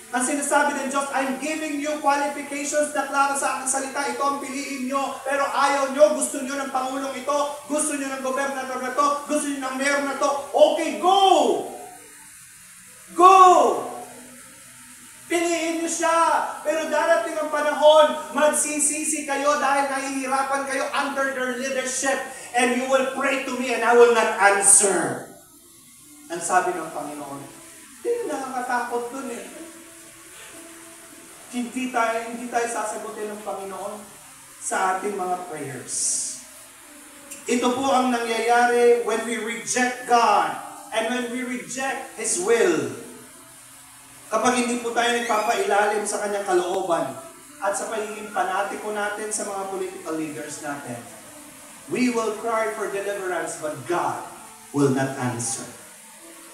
ang sinasabi ng Diyos, I'm giving you qualifications na klaro sa aking salita. Ito ang piliin nyo. Pero ayaw nyo, gusto nyo ng Pangulong ito, gusto nyo ng gobernador na to, gusto nyo ng mayor na to. Okay, go! Go! Piliin nyo siya. Pero darating ang panahon, magsisisi kayo dahil nahihirapan kayo under their leadership. And you will pray to me and I will not answer. Ang sabi ng Panginoon, hindi nakakatakot dun eh. Hindi tayo sasagutin ng Panginoon sa ating mga prayers. Ito po ang nangyayari when we reject God and when we reject His will. Kapag hindi po tayo nagpapailalim sa Kanyang kalooban at sa pagiging panatiko natin sa mga political leaders natin, we will cry for deliverance but God will not answer.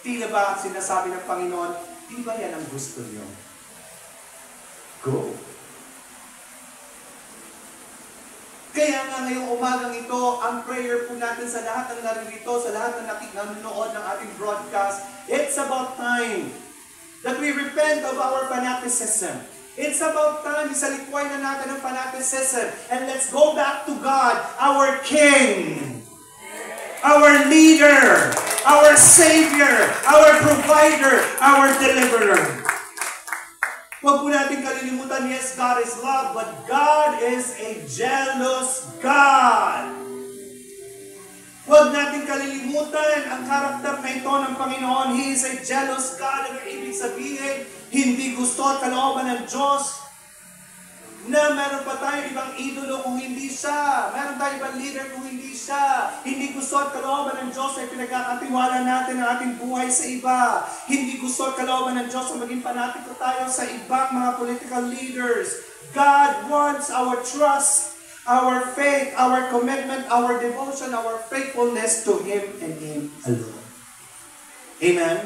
Tila ba sinasabi ng Panginoon, di ba yan ang gusto niyo? Go. Kaya nga ngayong umagang ito, ang prayer po natin sa lahat ng naririto, sa lahat ng nanonood ng ating broadcast, it's about time that we repent of our fanaticism. It's about time isalikway na natin ang fanaticism and let's go back to God, our King, our leader, our Savior, our provider, our deliverer. Huwag po natin kalilimutan, yes, God is love, but God is a jealous God. Huwag natin kalilimutan ang karakter na ito ng Panginoon. He is a jealous God. Ang ibig sabihin, hindi gusto at kalooban ng Diyos na meron pa tayo ibang idolo kung hindi siya. Meron tayo ibang leader kung hindi siya. Hindi gusto at kalooban ng Diyos ay pinagkakatiwala natin ang ating buhay sa iba. Hindi gusto at kalooban ng Diyos na maging panatiko tayo sa ibang mga political leaders. God wants our trust, our faith, our commitment, our devotion, our faithfulness to Him and Him alone. Amen?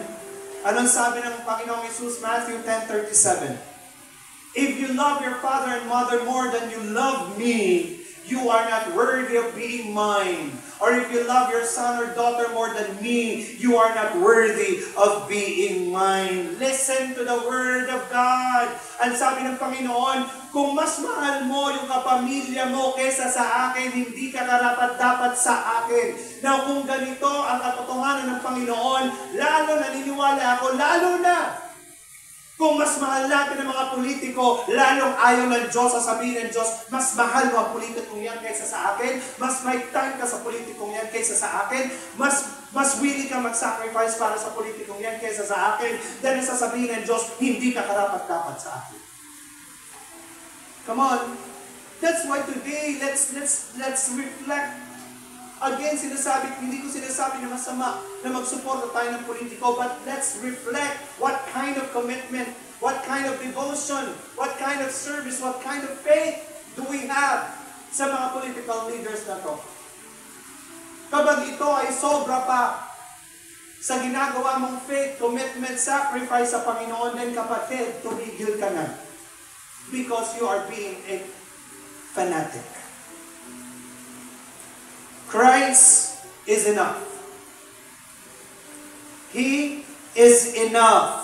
Anong sabi ng Panginoong Jesus? Matthew 10:37. If you love your father and mother more than you love me, you are not worthy of being mine. Or if you love your son or daughter more than me, you are not worthy of being mine. Listen to the word of God. Ang sabi ng Panginoon, kung mas mahal mo yung kapamilya mo kaysa sa akin, hindi ka karapat-dapat sa akin. Na kung ganito ang katotohanan ng Panginoon, lalo naniniwala ako, lalo na kung mas mahal natin ang mga politiko, lalong ayaw ng Diyos, sasabihin ng Diyos, mas mahal mo ang politikong yan kaysa sa akin, mas may time ka sa politikong yan kaysa sa akin, mas willing ka mag-sacrifice para sa politikong yan kaysa sa akin, then sasabihin ng Diyos, hindi ka karapat-dapat sa akin. Come on. That's why today, let's reflect. Again, hindi ko sinasabi na masama na magsuporta tayo ng politiko, but let's reflect what kind of commitment, what kind of devotion, what kind of service, what kind of faith do we have sa mga political leaders na to. Kapag ito ay sobra pa sa ginagawa mong faith, commitment, sacrifice sa Panginoon, then kapatid, tumigil ka na. Because you are being a fanatic. Christ is enough. He is enough.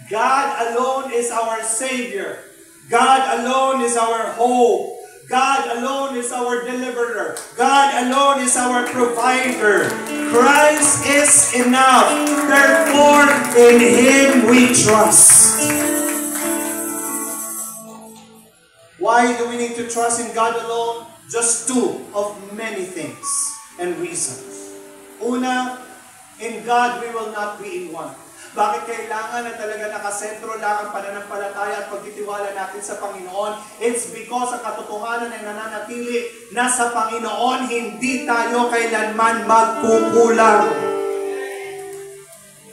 God alone is our Savior. God alone is our hope. God alone is our deliverer. God alone is our provider. Christ is enough. Therefore, in Him we trust. Why do we need to trust in God alone? Just two of many things and reasons. Una, in God we will not be in one. Bakit kailangan na talaga nakasentro lang ang pananampalataya at pagtitiwala natin sa Panginoon? It's because ang katotohanan ay nananatili na sa Panginoon, hindi tayo kailanman magkukulang.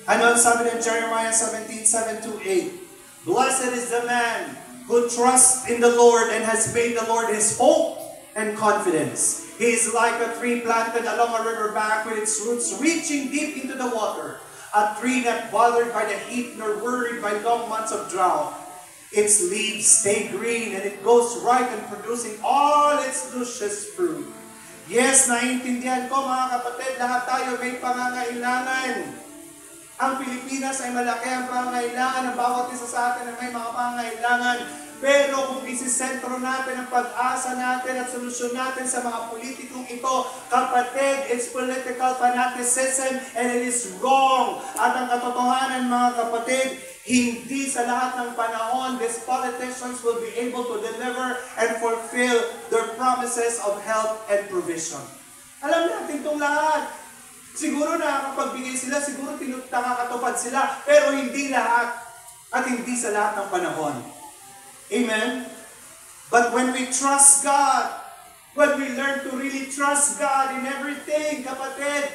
Ano ang sabi ng Jeremiah 17:7-8? Blessed is the man who trusts in the Lord and has made the Lord his hope and confidence. He is like a tree planted along a river bank with its roots reaching deep into the water. A tree not bothered by the heat nor worried by long months of drought. Its leaves stay green and it goes ripe and producing all its luscious fruit. Yes, naiintindihan ko mga kapatid, lahat tayo may pangangailangan. Ang Pilipinas ay malaki ang pangangailangan ng bawat isa sa atin na may mga pangangailangan. Pero kung isisentro natin ang pag-asa natin at solusyon natin sa mga politikong ito, kapatid, it's political fanaticism and it is wrong. At ang katotohanan, mga kapatid, hindi sa lahat ng panahon, these politicians will be able to deliver and fulfill their promises of help and provision. Alam natin itong lahat. Siguro nakakapagbigay sila, siguro nakakatupad sila, pero hindi lahat at hindi sa lahat ng panahon. Amen? But when we trust God, when we learn to really trust God in everything, kapatid,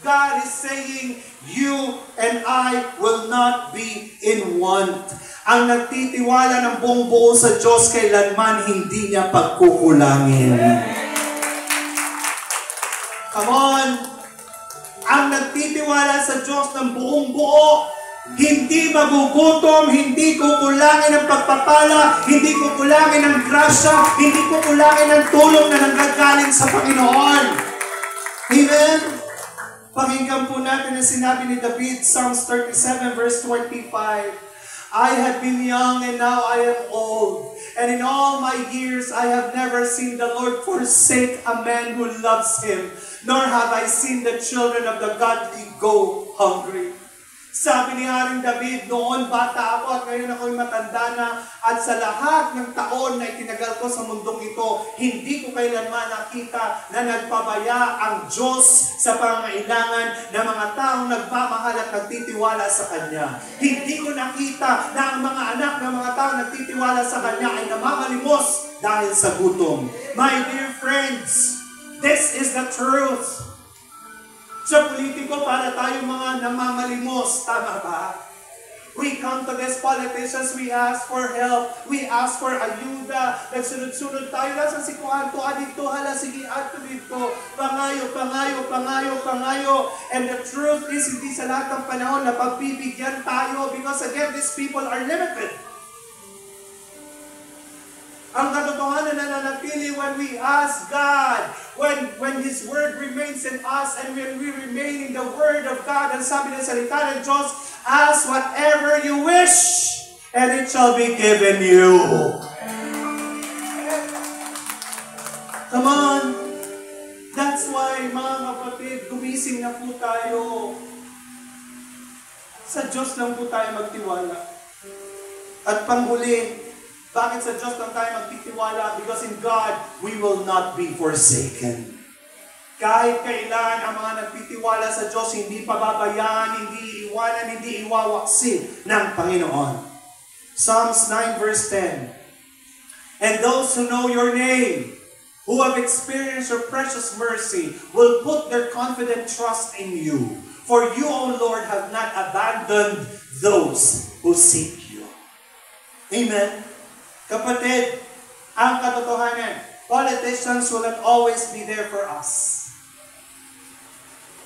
God is saying, you and I will not be in want. Ang nagtitiwala ng buong buo sa Diyos, kailanman hindi niya pagkukulangin. Come on! Ang nagtitiwala sa Diyos ng buong buo, hindi magugutom, hindi kukulangin ng pagpapala, hindi kukulangin ng grasya, hindi kukulangin ng tulong na nanggagaling sa Panginoon. Amen? Pakinggan po natin ang sinabi ni David, Psalms 37 verse 25. I had been young and now I am old, and in all my years I have never seen the Lord forsake a man who loves Him, nor have I seen the children of the godly go hungry. Sabi ni Haring David, noon bata ako at ngayon ako'y matanda na, at sa lahat ng taon na itinagal ko sa mundong ito, hindi ko kailanman nakita na nagpabaya ang Diyos sa pangangailangan ng mga taong nagmamahal at nagtitiwala sa Kanya. Hindi ko nakita na ang mga anak ng mga taong nagtitiwala sa Kanya ay namamalimos dahil sa gutom. My dear friends, this is the truth. Sa politiko, para tayo mga namamalimos. Tama ba? We come to these politicians, we ask for help, we ask for ayuda, nagsunod-sunod tayo, nasa si Kuanto, adito, hala, sige, ato dito, pangayo, pangayo, pangayo, pangayo. And the truth is, hindi sa lahat ng panahon na pagbibigyan tayo because again, these people are limited. Ang katotohanan na nanatili when we ask God, when His Word remains in us, and when we remain in the Word of God, ang sabi ng salita ng Diyos, ask whatever you wish, and it shall be given you. Come on! That's why, mga kapatid, gumising na po tayo. Sa Diyos lang po tayo magtiwala. At panghuli, bakit sa Diyos lang tayo magtitiwala? Because in God, we will not be forsaken. Kahit kailan ang mga nagtitiwala sa Diyos, hindi pababayaan, hindi iwanan, hindi iwawaksi ng Panginoon. Psalms 9 verse 10. And those who know your name, who have experienced your precious mercy, will put their confident trust in you. For you, O Lord, have not abandoned those who seek you. Amen. Kapatid, ang katotohanan, politicians will not always be there for us.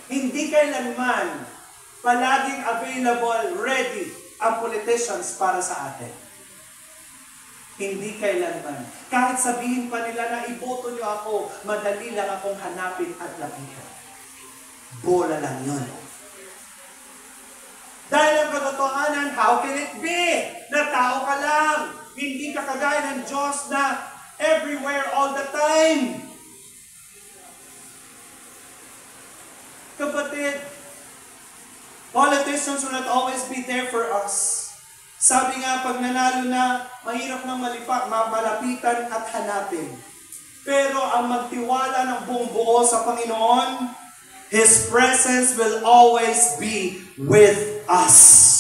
Hindi kailanman palaging available, ready ang politicians para sa atin. Hindi kailanman. Kahit sabihin pa nila na iboto niyo ako, madali lang akong hanapin at lapitan. Bola lang yun. Dahil ang katotohanan, how can it be na tao ka lang? Hindi ka kagaya ng Diyos na everywhere all the time. Kapatid, politicians will not always be there for us. Sabi nga, pag nanalo na, mahirap nang malapitan at hanapin. Pero ang magtiwala ng buong buo sa Panginoon, His presence will always be with us.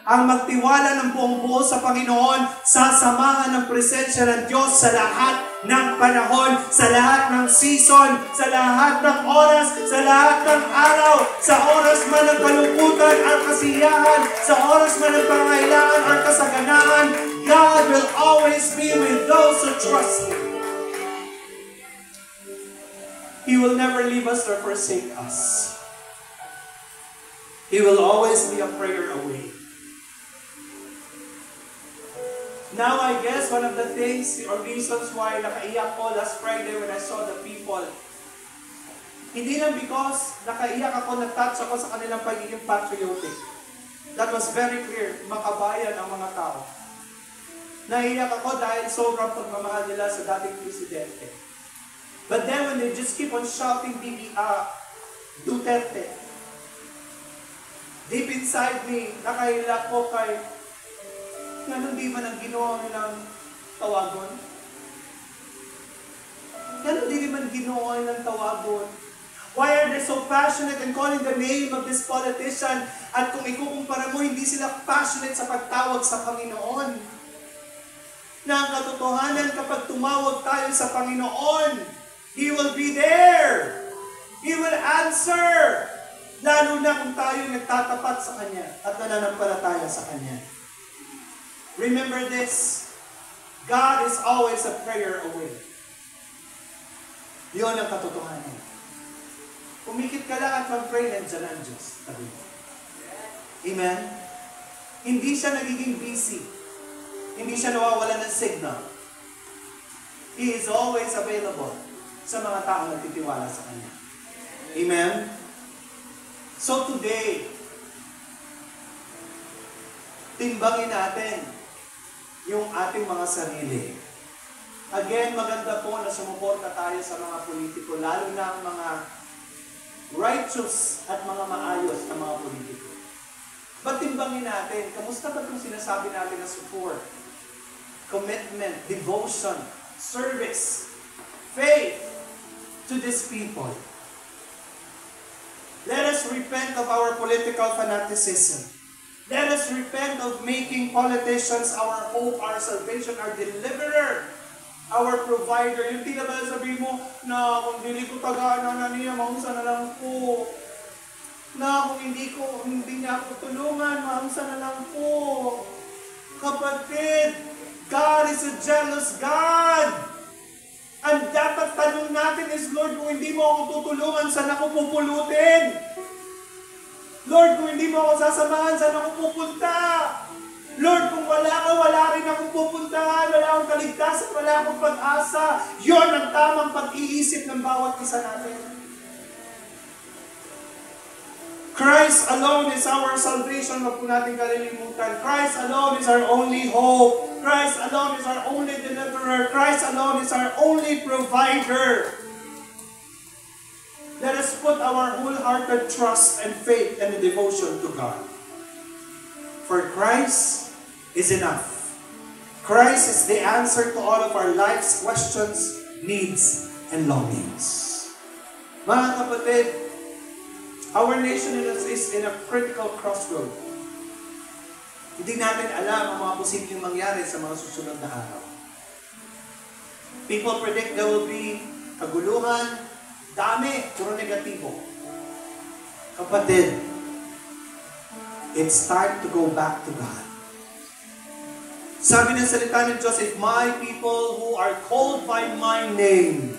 Ang magtiwala ng buong buo sa Panginoon, sasamahan ng presensya ng Diyos sa lahat ng panahon, sa lahat ng season, sa lahat ng oras, sa lahat ng araw, sa oras man ng kalungkutan at kasiyahan, sa oras man ng pangailangan at kasaganaan, God will always be with those who trust Him. He will never leave us or forsake us. He will always be a prayer away. Now, I guess one of the things or reasons why nakaiyak ko last Friday when I saw the people Hindi lang because nakaiyak ako, nag-touch ako sa kanilang pagiging patriotic. That was very clear. Makabayan ang mga tao. Naiyak ako dahil sobrang pagmamahal nila sa dating presidente. But then when they just keep on shouting Duterte, deep inside me, nakahilak ko kay ganun di man ang ginawa nilang tawagon? Ganun di man ginawa nilang tawagon? Why are they so passionate in calling the name of this politician? At kung ikukumpara mo, hindi sila passionate sa pagtawag sa Panginoon. Na ang katotohanan, kapag tumawag tayo sa Panginoon, He will be there. He will answer. Lalo na kung tayo nagtatapat sa Kanya at nananampalataya sa Kanya. Remember this, God is always a prayer away. Yun ang katotohanan. Umikit ka lang at mag-pray, nandiyan ang Diyos. Amen? Hindi siya nagiging busy. Hindi siya nawawala ng signal. He is always available sa mga taong nagtitiwala sa Kanya. Amen? So today, timbangin natin yung ating mga sarili. Again, maganda po na sumuporta tayo sa mga politiko, lalo na ang mga righteous at mga maayos na mga politiko. But timbangin natin, kamusta ba itong sinasabi natin na support, commitment, devotion, service, faith to these people? Let us repent of our political fanaticism. Let us repent of making politicians our hope, our salvation, our deliverer, our provider. Yung di na ba sabihin mo, na kung dili ko tagaan na niya, maunsa na lang po. Na kung hindi niya ako tulungan, maunsa na lang po. Kapatid, God is a jealous God. Ang dapat tanong natin is, Lord, kung hindi mo ako tutulungan, saan ako pupulutin? Lord, kung hindi mo ako sasamahan, saan ako pupunta? Lord, kung wala rin akong pupuntahan, wala akong kaligtasan, wala akong pag-asa. Yun ang tamang pag-iisip ng bawat isa natin. Christ alone is our salvation. Huwag po natin kalilimutan. Christ alone is our only hope. Christ alone is our only deliverer. Christ alone is our only provider. Let us put our wholehearted trust and faith and devotion to God. For Christ is enough. Christ is the answer to all of our life's questions, needs, and longings. Mga kapatid, our nation is in a critical crossroad. Hindi natin alam ang mga posibleng mangyari sa mga susunod na araw. People predict there will be kaguluhan, dami, puro negatibo. Kapatid, it's time to go back to God. Sabi ng salita ng Diyos, if my people who are called by my name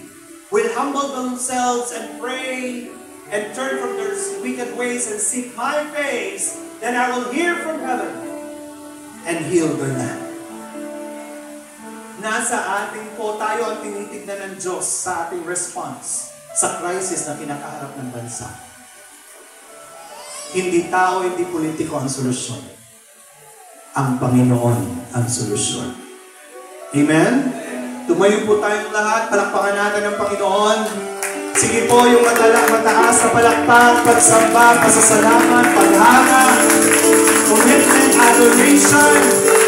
will humble themselves and pray and turn from their wicked ways and seek my face, then I will hear from heaven and heal their land. Nasa ating po, tayo ang tinitignan ng Diyos sa ating response sa crisis na kinakaharap ng bansa. Hindi tao, hindi politiko ang solusyon. Ang Panginoon ang solusyon. Amen? Tumayo po tayong lahat, palakpakan natin ang Panginoon. Sige po, yung mataas na palakpak, pagsamba, pasasalamat, paghanga, commitment, adoration.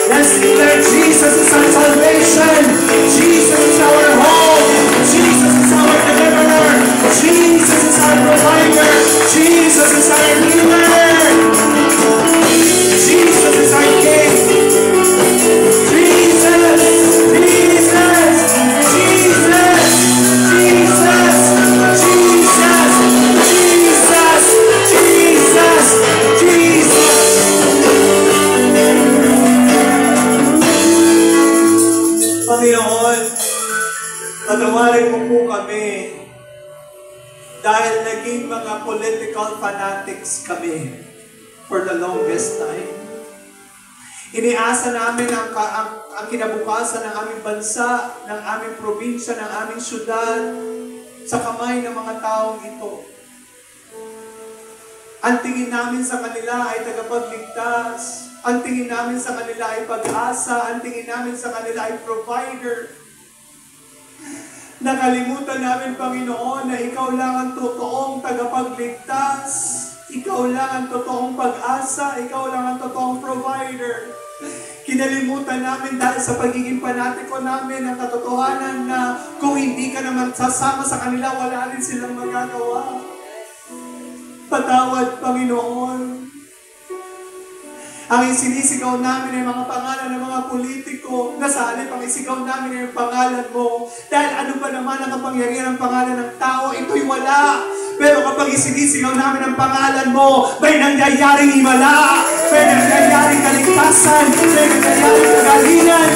Let's declare Jesus is our salvation. Jesus is our hope. Jesus is our deliverer. Jesus is our provider. Jesus is our healer. Jesus is our King. Jesus, Jesus, Jesus, Jesus, Jesus, Jesus, Jesus, Jesus. Panginoon, patawarin mo po kami dahil naging mga political fanatics kami for the longest time. Iniasa namin ang kinabukasan ng aming bansa, ng aming probinsya, ng aming syudad sa kamay ng mga taong ito. Ang tingin namin sa kanila ay tagapagligtas. Ang tingin namin sa kanila ay pag-asa. Ang tingin namin sa kanila ay provider. Nakalimutan namin, Panginoon, na Ikaw lang ang totoong tagapagligtas. Ikaw lang ang totoong pag-asa. Ikaw lang ang totoong provider. Kinalimutan namin dahil sa pagiging panatiko namin ang katotohanan na kung hindi ka naman sasama sa kanila, wala rin silang magagawa. Patawad, Panginoon. Ang isinisigaw namin ay mga pangalan ng mga politiko, na sa halip ang isigaw namin ay ang pangalan mo. Dahil ano ba naman ang kapangyarihan ng pangalan ng tao, ito'y wala. Pero kapag isinisigaw namin ang pangalan mo, may nangyayaring himala, may nangyayaring kaligtasan, may nangyayaring kagalingan.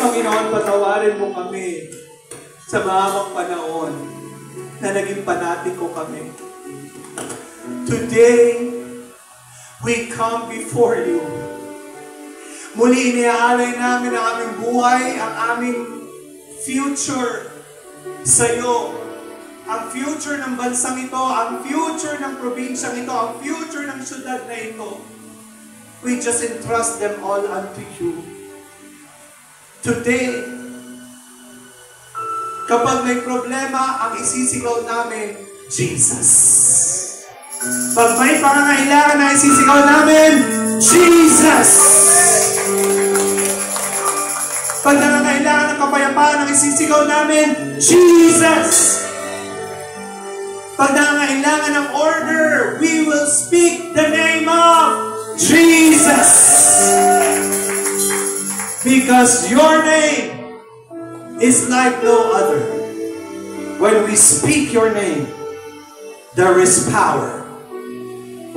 Panginoon, patawarin mo kami sa mahabang panahon na naging panatiko kami. Today, we come before you. Muli iniaalay namin ang aming buhay, ang aming future sa iyo. Ang future ng bansang ito, ang future ng probinsyang ito, ang future ng syudad na ito. We just entrust them all unto you. Today, kapag may problema, ang isisigaw namin, Jesus. Pag may pangangailangan na isisigaw namin, Jesus! Pag nangangailangan ng kapayapaan, ang isisigaw namin, Jesus! Pag nangangailangan ng order, we will speak the name of Jesus! Because your name is like no other. When we speak your name, there is power.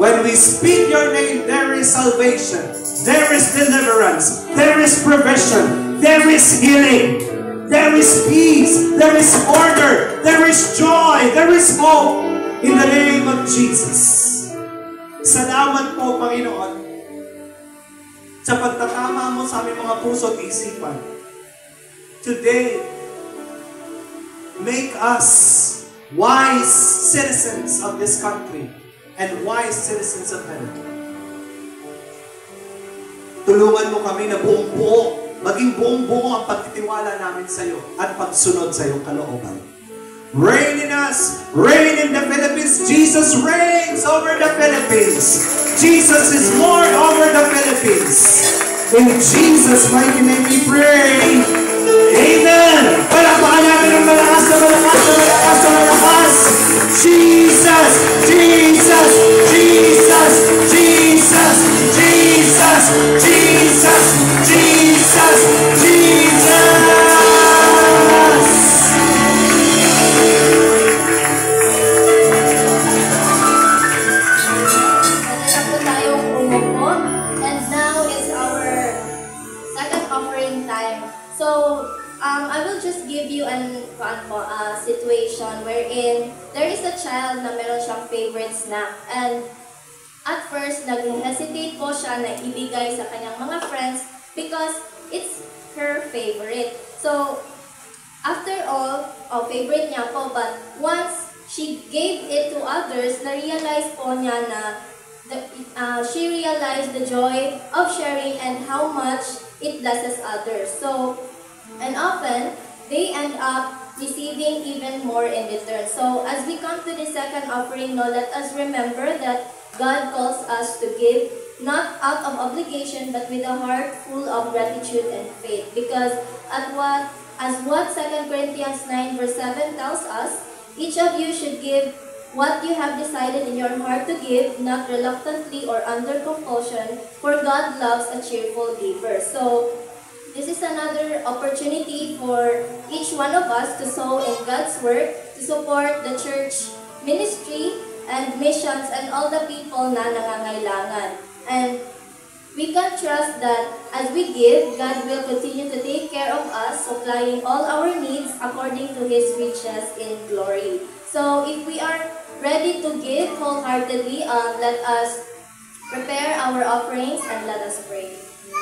When we speak your name, there is salvation. There is deliverance. There is provision. There is healing. There is peace. There is order. There is joy. There is hope. In the name of Jesus. Salamat po, Panginoon, sa pagtatama mo sa aming mga puso at isipan. Today, make us wise citizens of this country and wise citizens of heaven. Tulungan mo kami na buong-buo, maging buong-buo ang pagtitiwala namin sa iyo at pagsunod sa iyong kalooban. Reign in us, reign in the Philippines. Jesus reigns over the Philippines. Jesus is Lord over the Philippines. In Jesus' mighty name we pray. Amen. Palakpakan natin ng malakas na malakas na malakas na malakas. Jesus, Jesus, Jesus, Jesus, Jesus, Jesus, Jesus, Jesus.
Pwede na po tayong umupo. And now is our second offering time. So, I will just give you an situation wherein there is a child na meron siyang favorite snack. And at first, nag-hesitate po siya na ibigay sa kanyang mga friends because it's her favorite. So, after all, favorite niya po, but once she gave it to others, na-realize po niya na she realized the joy of sharing and how much it blesses others. So, and often, they end up receiving even more in return. So, as we come to the second offering, let us remember that God calls us to give, not out of obligation, but with a heart full of gratitude and faith. Because as what 2 Corinthians 9 verse 7 tells us, each of you should give what you have decided in your heart to give, not reluctantly or under compulsion, for God loves a cheerful giver. So, this is another opportunity for each one of us to sow in God's work, to support the church ministry and missions and all the people na nangangailangan. And we can trust that as we give, God will continue to take care of us, supplying all our needs according to His riches in glory. So if we are ready to give wholeheartedly, let us prepare our offerings and let us pray.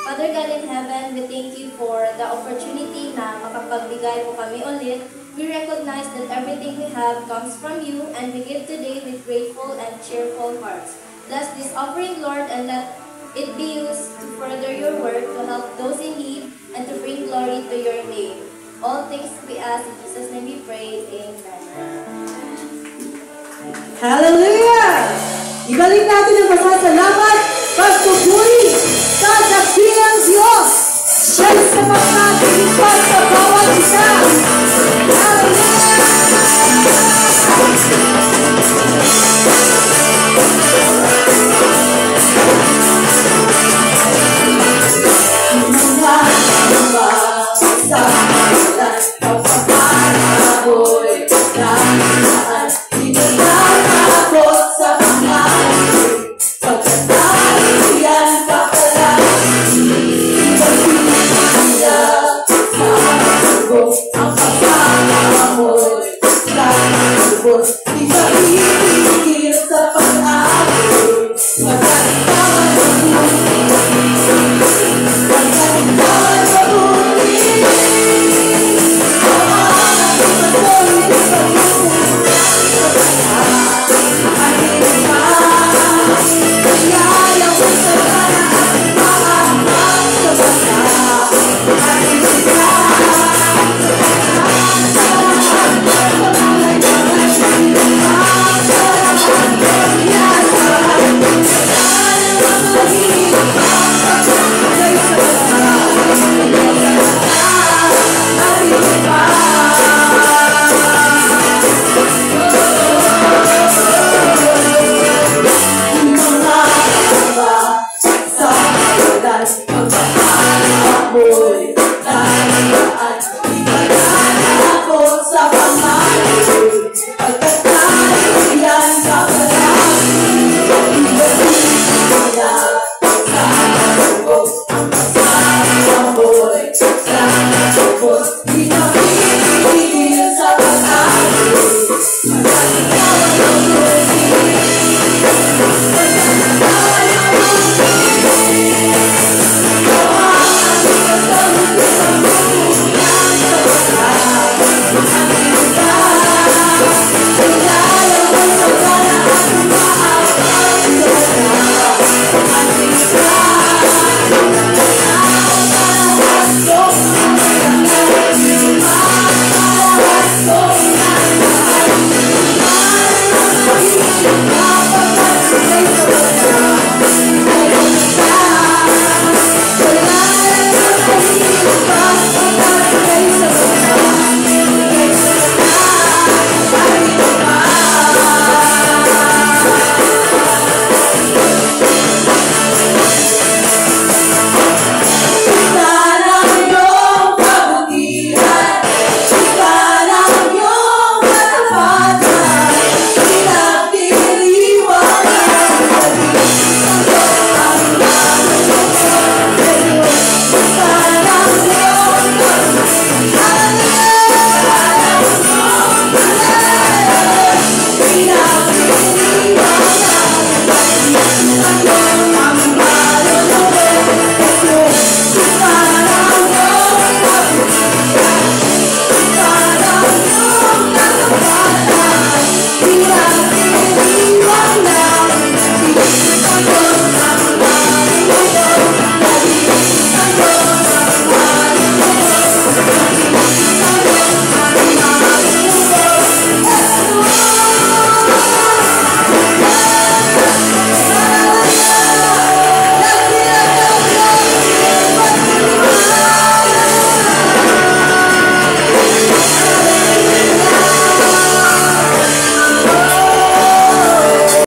Father God in heaven, we thank you for the opportunity na makapagbigay po kami ulit. We recognize that everything we have comes from you, and we give today with grateful and cheerful hearts. Bless this offering, Lord, and let it be used to further your work, to help those in need, and to bring glory to your name. All things we ask in Jesus' name we pray. Amen.
Hallelujah! Ibalik natin ang pasasalamat, pagpupuri sa dakilang Diyos. Siya sa pagkakalipas sa bawat isa.
Ang pagkakamoy, sa lubos, di ba